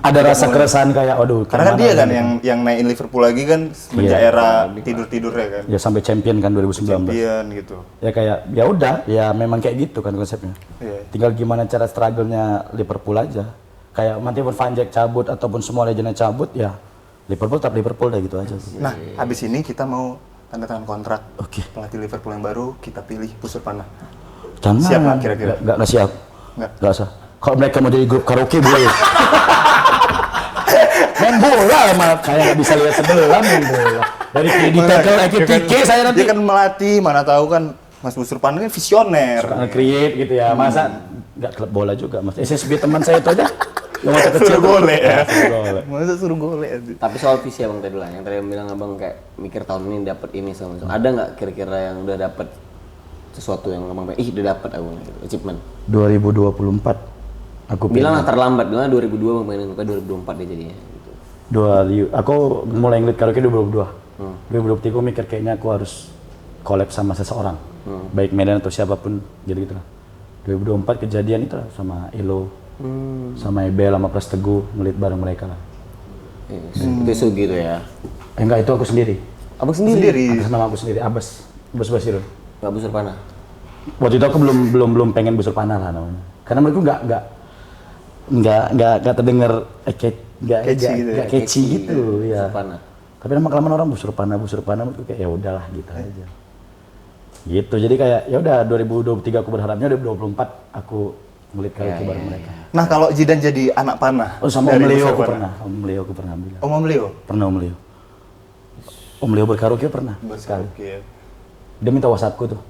Ada rasa keresahan kayak, aduh. Karena kan kemana dia kan gitu. yang naikin Liverpool lagi kan semenjak Iya. era tidur-tidurnya kan. Ya sampai champion kan 2019. Champion gitu. Ya kayak, ya udah, ya memang kayak gitu kan konsepnya. Iya. Tinggal gimana cara struggle-nya Liverpool aja. Kayak nanti pun Van Dijk cabut ataupun semua legendnya cabut, ya Liverpool tetap Liverpool dah gitu aja. Nah, habis ini kita mau tanda tangan kontrak. Oke. Pelatih Liverpool yang baru kita pilih Busupana. Jangan. Siap nggak kira-kira? Nggak siap. Nggak. Nggak usah. Kalau mereka mau jadi grup karaoke boleh. Main bola emang kayak nggak bisa lihat sebelah main bola. Dari di tackle ekitike saya nanti. Dia kan melatih, mana tahu kan Mas Busupana kan visioner. Suka nge-create gitu ya. Masa nggak klub bola juga Mas. SSB teman saya itu aja. Yang masa kecil Suruh gole ya. Suruh gole. Masa suruh gole aja. Tapi soal visi abang tadi lah, yang tadi abang bilang abang kayak mikir tahun ini dapat ini sama. Ada nggak kira-kira yang udah dapat sesuatu yang abang pengen, udah dapat abang gitu, achievement? 2024 aku Bilang lah terlambat, bilang 2002 abang pengen sampai 2024 dia jadinya. Gitu. aku mulai ngeliat karaoke 2022. 2023 aku mikir kayaknya aku harus collab sama seseorang. Baik Medan atau siapapun jadi gitu lah. 2024 kejadian itu lah sama Elo. Sama Ebel sama Pras Teguh ngelit bareng mereka lah. Itu isu gitu ya. Enggak, itu aku sendiri. Abang sendiri? Atas nama aku sendiri, Abbas Basir. Nggak busur panah? Waktu itu aku belum pengen busur panah lah namanya. Karena menurutku nggak terdengar Catchy gitu ya? catchy gitu ya. Busur panah. Tapi lama kelamaan orang busur panah menurutku kayak ya udahlah gitu aja. Gitu. Jadi kayak ya udah 2023 aku berharapnya 2024 aku ngelit karaoke bareng mereka. Nah, kalau Zidane jadi anak panah. Oh sama Om dari Leo aku Busupana. pernah. Om Leo aku pernah bilang. Om Leo. Pernah Om Leo. Om Leo berkaraoke pernah sekali. Oke. Dia minta WhatsAppku tuh.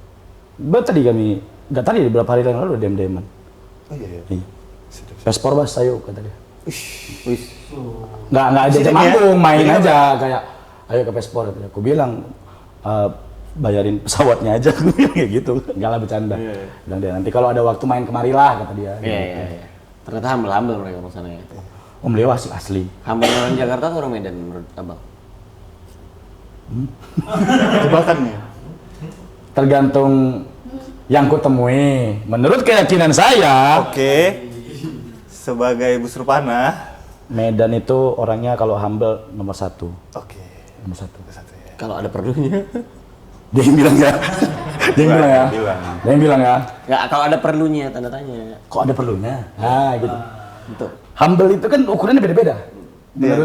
Tadi kami, nggak tadi beberapa hari yang lalu dem-deman. Oh iya. Iya. Pespor Bas, ayo kata dia. Wih. Nggak ada Sini jam ya? manggung, main Jadi aja kayak ayo ke Pespor. Kata dia. Aku bilang bayarin pesawatnya aja, aku bilang kayak gitu. Nggak lah bercanda. Bilang dia nanti kalau ada waktu main kemarilah kata dia. Iya, iya. Ternyata humble mereka orang sana ya. Om Leo asli. Humble orang Jakarta atau orang Medan menurut abang? Jebakannya. Tergantung yang ku temui. Menurut keyakinan saya, Oke. Sebagai busur panah. Medan itu orangnya kalau humble nomor satu. Oke. Nomor satu. Satu ya. Kalau ada perlunya. Dia yang bilang ya. Dia yang bilang ya. Dia yang bilang ya. Nggak, kalau ada perlunya tanda tanya. Kok ada perlunya? Nah, gitu. Betul. Humble itu kan ukurannya beda-beda.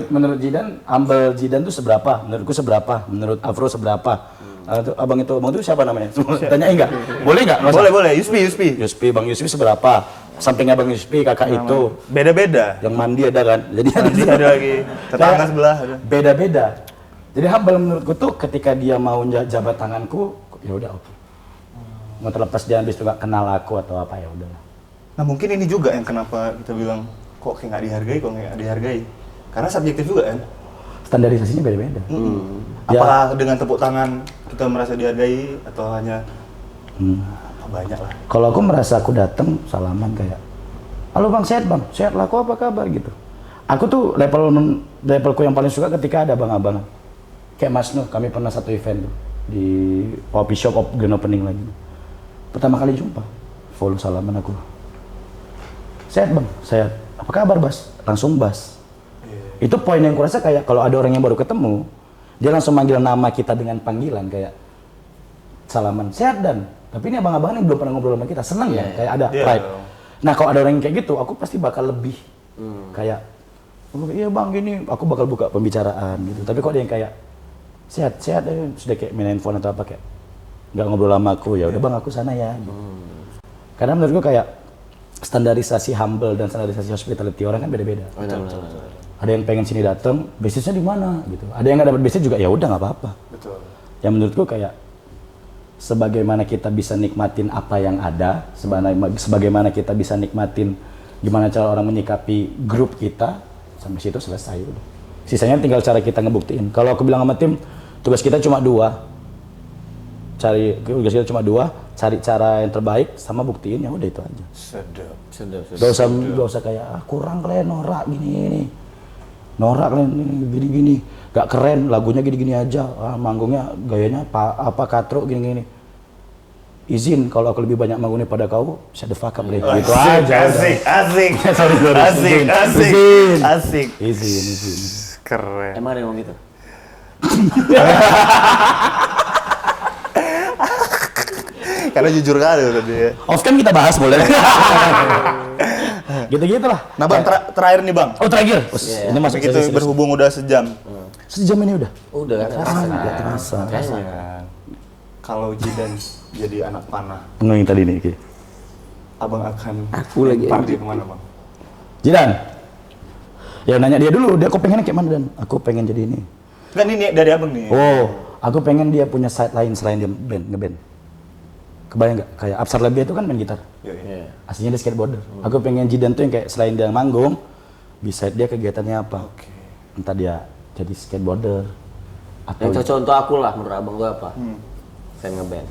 Menurut Zidane, humble Zidane itu seberapa? Menurutku seberapa? Menurut Afro seberapa? Abang itu siapa namanya? Tanyain nggak? Boleh nggak? Nggak usah. Boleh. Yuspi. Yuspi, Bang Yuspi seberapa? Sampingnya Bang Yuspi, kakak itu. Beda-beda. Yang mandi ada kan? Jadi Ada lagi. Tetangga sebelah ada. Beda-beda. Jadi humble menurutku tuh ketika dia mau jabat tanganku, ya udah oke. Mau terlepas dia habis itu nggak kenal aku atau apa ya udahlah. Nah, mungkin ini juga yang kenapa kita bilang kok kayak nggak dihargai. Karena subjektif juga kan. Standarisasinya beda-beda. Ya. Apakah dengan tepuk tangan kita merasa dihargai atau hanya banyak lah. Kalau aku merasa aku datang salaman kayak, halo bang, sehat lah, kok apa kabar gitu. Aku tuh levelku yang paling suka ketika ada abang-abang. Kayak Mas Nuh, kami pernah satu event tuh di coffee shop grand opening lagi. Pertama kali jumpa, follow salaman aku. Sehat bang, sehat. Apa kabar Bas? Langsung Bas. Itu poin yang kurasa kayak kalau ada orang yang baru ketemu, dia langsung manggil nama kita dengan panggilan kayak salaman, sehat Dan. Tapi ini abang-abang ini belum pernah ngobrol sama kita, seneng ya, kayak ada pride. Nah kalau ada orang yang kayak gitu, aku pasti bakal lebih kayak, iya bang gini, aku bakal buka pembicaraan gitu. Tapi kok ada yang kayak, sehat, sudah kayak main handphone atau apa kayak, nggak ngobrol sama aku, ya udah bang aku sana ya. Gitu. Karena menurutku kayak standarisasi humble dan standarisasi hospitality orang kan beda-beda. Ada yang pengen sini datang, bisnisnya di mana gitu. Ada yang nggak dapat bisnis juga, ya udah nggak apa-apa. Betul. Yang menurutku kayak sebagaimana kita bisa nikmatin apa yang ada, sebagaimana kita bisa nikmatin gimana cara orang menyikapi grup kita, Sampai situ selesai udah. Sisanya tinggal cara kita ngebuktiin. Kalau aku bilang sama tim, tugas kita cuma 2. Tugas kita cuma 2, cari cara yang terbaik sama buktiin, ya udah itu aja. Sedap. Gak usah kayak kurang kalian norak gini. Norak kalian gini. Gak keren, lagunya gini-gini aja. Manggungnya gayanya apa katrok gini-gini. Izin kalau aku lebih banyak manggung pada kau, shut the fuck up deh. Gitu aja. Asik. Sorry. Asik. Izin. Keren. Emang ada yang ngomong gitu? Karena jujur kali tadi ya. Off kan kita bahas boleh. Gitu-gitu lah. Nah bang, terakhir nih bang. Oh terakhir. Ini masuk Begitu sesi berhubung udah sejam. Sejam ini udah. Udah kan? Nggak terasa. Kalau Jidan jadi anak panah, Yang tadi nih. Ki. abang akan Aku lagi lempar dia kemana bang? Jidan. Ya nanya dia dulu, dia kok pengennya kayak mana Dan? Aku pengen jadi ini. Enggak nih dari abang nih. Oh, aku pengen dia punya side lain selain dia ngeband. Kebayang nggak? Kayak Absar Lebih itu kan main gitar. Iya. Aslinya dia skateboarder. Aku pengen Jidan tuh yang kayak selain dia manggung, beside dia kegiatannya apa? Oke. Entah dia jadi skateboarder atau Yang cocok untuk aku lah, menurut abang gue apa? Saya ngeband.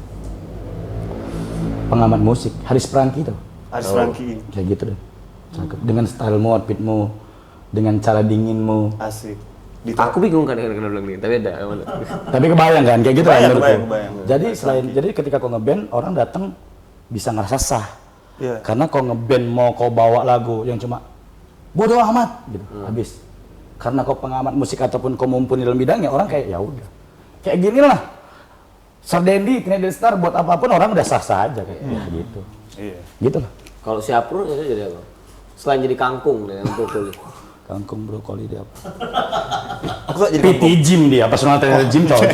pengamat musik. Haris Prangki tuh. Aris Franky. Kayak gitu deh. Cakep. Dengan stylemu, outfitmu, dengan cara dinginmu. Asik. Aku bingung kadang-kadang bilang gini, tapi ada. Tapi kebayang kan kayak gitu Kebayang, kan menurutku. kebayang. Jadi ketika kau ngeband, orang datang bisa ngerasa sah. Iya. Karena kau ngeband mau kau bawa lagu yang cuma bodoh amat gitu, habis. Karena kau pengamat musik ataupun kau mumpuni dalam bidangnya, orang kayak ya udah. Kayak gini lah. Sardendi, Canadian Star buat apapun orang udah sah-sah aja kayak gitu. Iya. Gitu lah. Kalau si Aprul itu jadi apa? Selain jadi kangkung dengan brokoli. Kangkung brokoli dia apa? Aku gak jadi PT Gym dia, personal trainer gym cocok.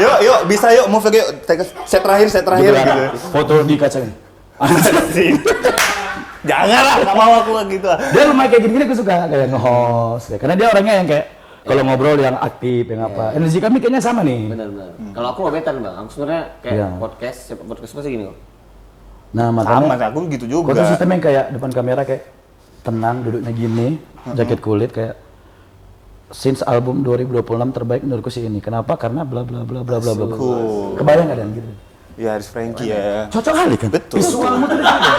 Yuk, bisa yuk, move lagi yuk. Set terakhir Gitu gitu. kan. Foto di kaca ini. Jangan lah, gak mau aku gitu lah. Dia lumayan kayak gini-gini aku suka kayak nge-host. Karena dia orangnya yang kayak kalau ngobrol yang aktif, yang apa. Energi kami kayaknya sama nih. Benar-benar. Kalau aku ngobetan bang, aku sebenarnya kayak Iya. podcast pasti gini kok. Nah, Sama, makanya aku gitu kau tuh juga. sistem yang kayak depan kamera kayak tenang, duduknya gini, jaket kulit kayak since album 2026 terbaik menurutku sih ini. Kenapa? Karena bla bla bla bla bla bla. Kebayang nggak Dan gitu? Ya Aris Franky ya. Cocok kali kan? Betul. Visualmu tuh ada.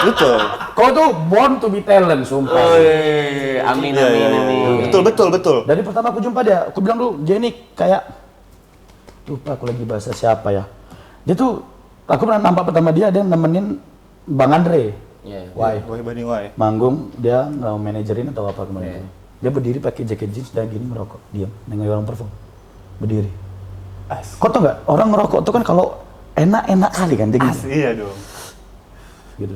Betul. Kau tuh born to be talent, sumpah. Amin, Iya, amin, iya, amin. iya. Betul. Dari pertama aku jumpa dia, aku bilang dulu, Jenny kayak lupa aku lagi bahasa siapa ya. Dia tuh, aku pernah nampak pertama dia nemenin Bang Andre. Iya. Why? Wah, Bani Wai. Manggung, dia nggak mau manajerin atau apa kemarin. Dia berdiri pakai jaket jeans dan gini merokok, diam, nengok orang perform, berdiri. Kau tau nggak, orang ngerokok tuh kan kalau enak kali kan, dia gini. Iya dong. Gitu,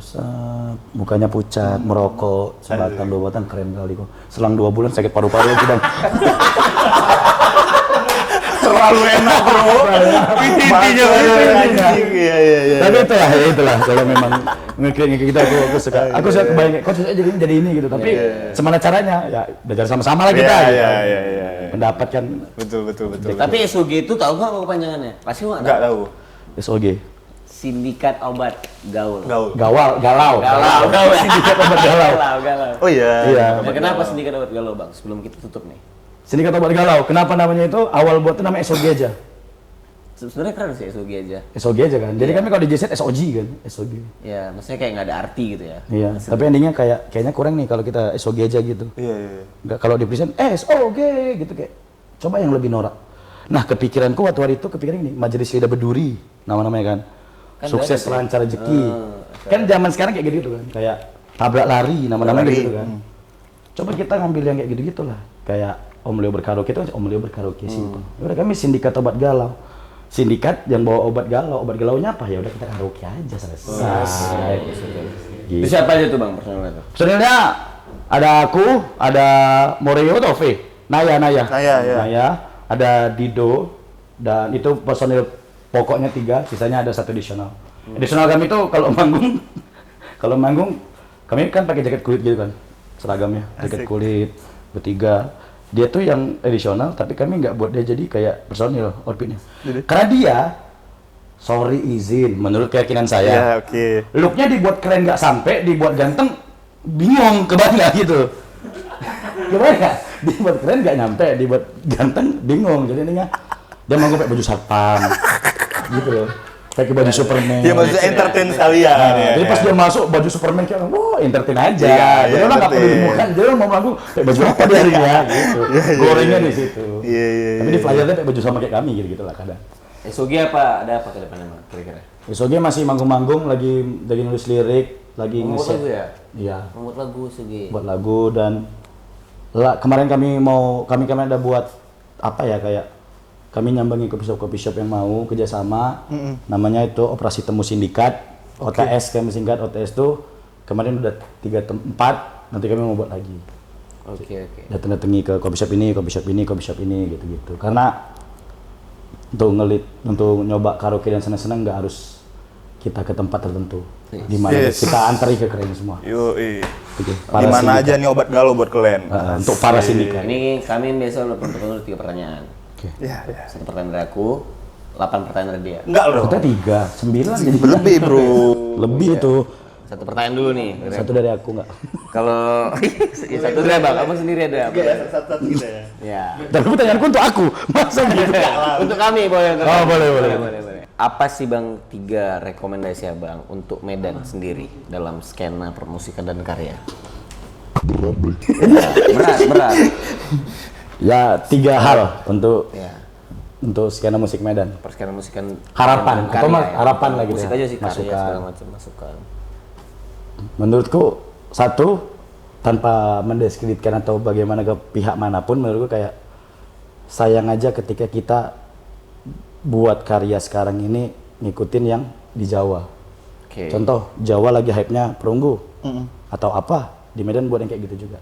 mukanya pucat, merokok, sebatang dua batang, keren kali kok. Selang 2 bulan sakit paru-paru aku Bang. Terlalu enak bro. Intinya Iya. Tapi itulah kalau memang ngeklik kita aku suka kebayang kok susah jadi ini gitu. Tapi semana caranya ya belajar sama-sama lah kita. Gitu. Iya. Pendapat kan Betul. Tapi SOG itu tahu nggak apa kepanjangannya? Pasti nggak tahu. Enggak tahu. SOG. Sindikat Obat Gaul. Galau. Sindikat obat galau. Galau. Oh iya. Iya. Kenapa Sindikat Obat Galau bang? Sebelum kita tutup nih. Sindikat obat galau. Kenapa namanya itu? Awal buatnya nama SOG aja. Sebenarnya keren sih SOG aja. SOG aja kan. Jadi kami kalau di JZ SOG kan, SOG. Ya, maksudnya kayak nggak ada arti gitu ya. Iya. Tapi endingnya kayaknya kurang nih kalau kita SOG aja gitu. Iya. Nggak, kalau di present SOG gitu kayak coba yang lebih norak. Nah kepikiranku waktu hari itu kepikiran ini Majelis Lidah Berduri nama-namanya kan. Sukses ada tuh. lancar rezeki. Kan zaman sekarang kayak gitu kan. Kayak tabrak lari nama-namanya gitu kan. Coba kita ngambil yang kayak gitu lah. Kayak Om Leo berkaraoke itu Om Leo berkaraoke simpel. Ya udah kami sindikat obat galau. Sindikat yang bawa obat galau. Obat galaunya apa? Ya udah kita karaoke aja selesai. Itu siapa aja tuh bang personalnya tuh? Personilnya ada aku, ada Moreo atau V? Naya. Naya, ya. Naya, ada Dido, dan itu personil pokoknya 3, sisanya ada 1 additional. Additional kami itu kalau manggung, kami kan pakai jaket kulit gitu kan, seragamnya, jaket kulit, bertiga. Dia tuh yang additional, tapi kami nggak buat dia jadi kayak personil outfitnya. Karena dia, sorry izin, menurut keyakinan saya, Iya, oke. looknya dibuat keren nggak sampai, dibuat ganteng bingung kebayang gitu. Kebayang, dia buat keren nggak nyampe, dia buat ganteng bingung. Jadi intinya dia mau pakai baju satpam, gitu loh. Pakai baju Superman. Dia maksudnya entertain sekalian. Nah, ya, jadi pas ya. dia masuk baju Superman kayak, wah entertain aja. Iya, Jadi orang nggak perlu entertain. dimukan, dia mau manggung pakai baju apa dia hari ya, gitu. Gorengnya di situ. Iya, iya, Tapi di flyernya pakai baju sama kayak kami gitu lah kadang. SOG apa? Ada apa ke depannya Bang, kira-kira? SOG masih manggung-manggung, lagi nulis lirik, lagi Membuat ngeset. lagu ya? Iya, Membuat lagu SOG. buat lagu dan kemarin kami ada buat apa ya, kayak kami nyambangi coffee shop yang mau kerjasama, namanya itu Operasi Temu Sindikat, OTS kami singkat. OTS tuh kemarin udah 3-4, nanti kami mau buat lagi. Oke. Datangi ke coffee shop ini gitu-gitu. Karena untuk nyoba karaoke dan senang-senang nggak harus kita ke tempat tertentu, di mana kita antari ke keren semua. Yoi. Gitu. Di mana aja nih obat galau buat kalian? Untuk para sindikat. Ini kami biasa untuk 3 pertanyaan. Iya, iya. 1 pertanyaan dari aku, 8 pertanyaan dari dia. Enggak loh. Kita 3, 9 jadi Lebih, Bro. lebih itu. 1 pertanyaan dulu nih. Satu dari aku nggak. Kalau ya, 1 dari Abang, Abang sendiri ada apa? Satu-satu kita ya. Ya. Dan pertanyaanku untuk aku, masa gitu? Untuk kami boleh. untuk Oh, kami. boleh. Apa sih Bang 3 rekomendasi Abang untuk Medan sendiri dalam skena permusikan dan karya? Berat. Ya 3 hal untuk Ya. skena musik Medan. Perskena musikan Harapan, dan atau karya ya. harapan lah gitu Musik ya. aja sih karya Masukan. segala macam masukan. Menurutku satu, tanpa mendiskreditkan atau bagaimana ke pihak manapun, menurutku kayak sayang aja ketika kita buat karya sekarang ini ngikutin yang di Jawa. Oke. Contoh Jawa lagi hype-nya perunggu atau apa, di Medan buat yang kayak gitu juga.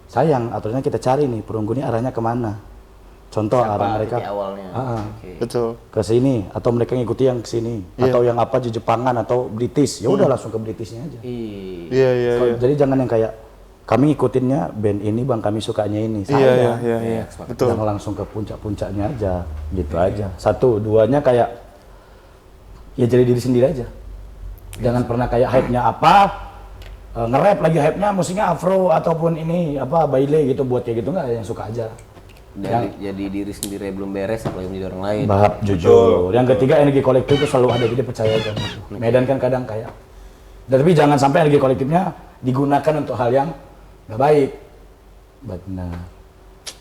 Sayang, aturannya kita cari nih perunggu ini arahnya kemana. Contoh Siapa arah mereka titik awalnya? Oke. Betul. ke sini atau mereka ngikuti yang ke sini atau yang apa Jepangan atau British. Ya udah langsung ke Britishnya aja. Iya, iya, So, iya. jadi jangan yang kayak kami ngikutinnya band ini bang, kami sukanya ini. Iya, iya. Betul. Jangan langsung ke puncak-puncaknya aja, gitu aja. Satu, duanya kayak ya jadi diri sendiri aja. Jangan pernah kayak hype-nya apa, nge-rap lagi hype-nya musiknya afro ataupun ini apa baile gitu, buat kayak gitu nggak, yang suka aja. Jadi diri sendiri belum beres apalagi menjadi orang lain. Bahap jujur. Yang ketiga, energi kolektif itu selalu ada, jadi percaya aja. Medan kan kadang kayak, tapi jangan sampai energi kolektifnya digunakan untuk hal yang nggak baik. Benar.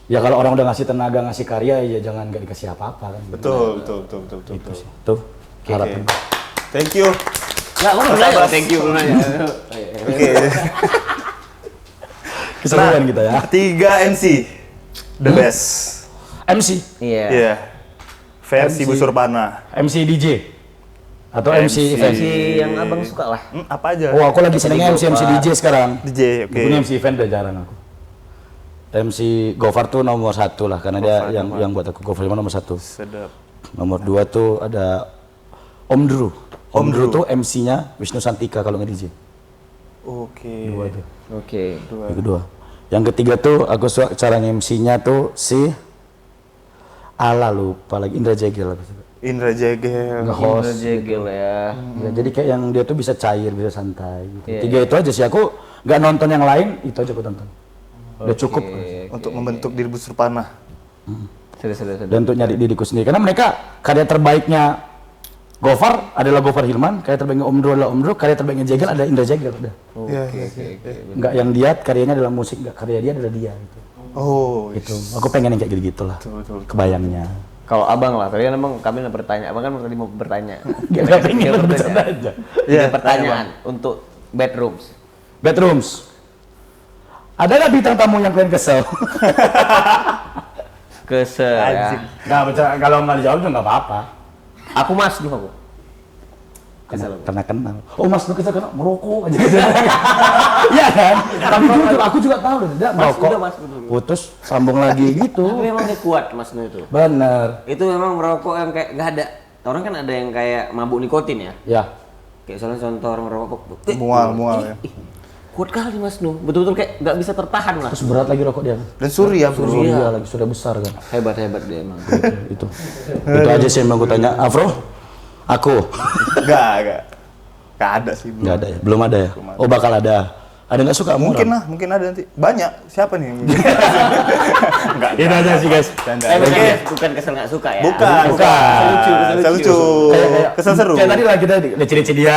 Ya kalau orang udah ngasih tenaga, ngasih karya, ya jangan nggak dikasih apa-apa kan. Betul. Itu sih. Tuh harapan. Thank you. Nggak, aku belum nanya. Thank you belum nanya. Oke. Keseruan kita ya. 3 MC. The best. MC. Iya. Iya. Versi MC. busur panah. MC DJ. Atau MC event. Si yang abang suka lah. Apa aja? Oh, aku lagi senengnya MC DJ sekarang. DJ, oke. Punya MC event udah jarang aku. MC Gofar tuh nomor 1 lah, karena dia yang buat aku Gofar nomor 1. Sedap. Nomor 2 tuh ada Om Drew. Om Drew tuh MC-nya Wisnu Santika kalau nge-DJ. Oke. Dua tuh. Oke. Yang kedua. Yang ketiga tuh aku suka cara MC-nya tuh si lupa lagi Indra Jegel. Indra Jegel. Nge-host. Jegel ya. Ya, jadi kayak yang dia tuh bisa cair, bisa santai gitu. 3 itu aja sih, aku nggak nonton yang lain, itu aja aku tonton. Udah cukup. Untuk membentuk diri busur panah. Sudah. Dan untuk nyari diriku sendiri, karena mereka karya terbaiknya Gofar adalah Gofar Hilman, karya terbaiknya Om Drew adalah Om Drew, karya terbaiknya Jegel ada Indra Jegel udah. Iya. Nggak yang dia karyanya adalah musik, nggak, karya dia adalah dia gitu. Oh, Gitu. Aku pengen yang kayak gitu lah. betul. Kebayangnya. Kalau abang lah, tadi kan emang kami udah bertanya. Abang kan tadi mau bertanya. Nggak pengen bercanda aja. Tiga pertanyaan untuk bedrooms. Bedrooms. Ada nggak bintang tamu yang kalian kesel? Kesel ya. Nggak, kalau nggak dijawab juga nggak apa-apa. Aku Mas dulu aku. Kesel. Karena kenal. Oh Mas, lu kesel karena merokok aja. Iya kan? Tapi jujur, aku juga tahu loh, dia merokok. udah, Mas, betul. Putus, sambung lagi gitu. Tapi memang dia kuat Mas Nu itu. Bener. Itu memang merokok yang kayak nggak ada. Orang kan ada yang kayak mabuk nikotin ya. Ya. Kayak soalnya contoh orang merokok. Mual ya. Kuat kali Mas Nu. Betul-betul kayak nggak bisa tertahan lah. Terus berat lagi rokok dia. Dan Surya, bro. Surya lagi sudah besar kan. Hebat dia emang. itu. Itu aja sih yang mau gue tanya. Afro? Aku. Enggak ada sih, belum. Nggak ada ya? Belum ada ya? Oh bakal ada. Ada nggak suka muram? Mungkin ada nanti. Banyak. Siapa nih? Enggak. Itu aja sih guys. Bukan kesel nggak suka ya. Bukan. Kesel lucu. Kesel seru. Kayak tadi lah kita leceh-leceh dia.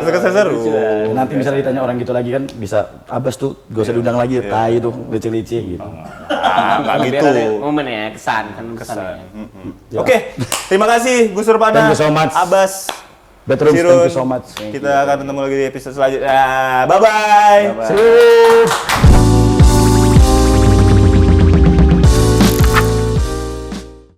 Kesel seru. Nanti misalnya ditanya orang gitu lagi kan bisa Abbas tuh gak usah diundang lagi, tai tuh leceh-leceh gitu. Enggak gitu. Momen ya, kesan kan kesan. Oke, terima kasih Gus Surpana. Thank you so much. Abbas. Bedroom, Sirun. thank you so much. Kita akan ketemu lagi di episode selanjutnya. Bye bye. Serius.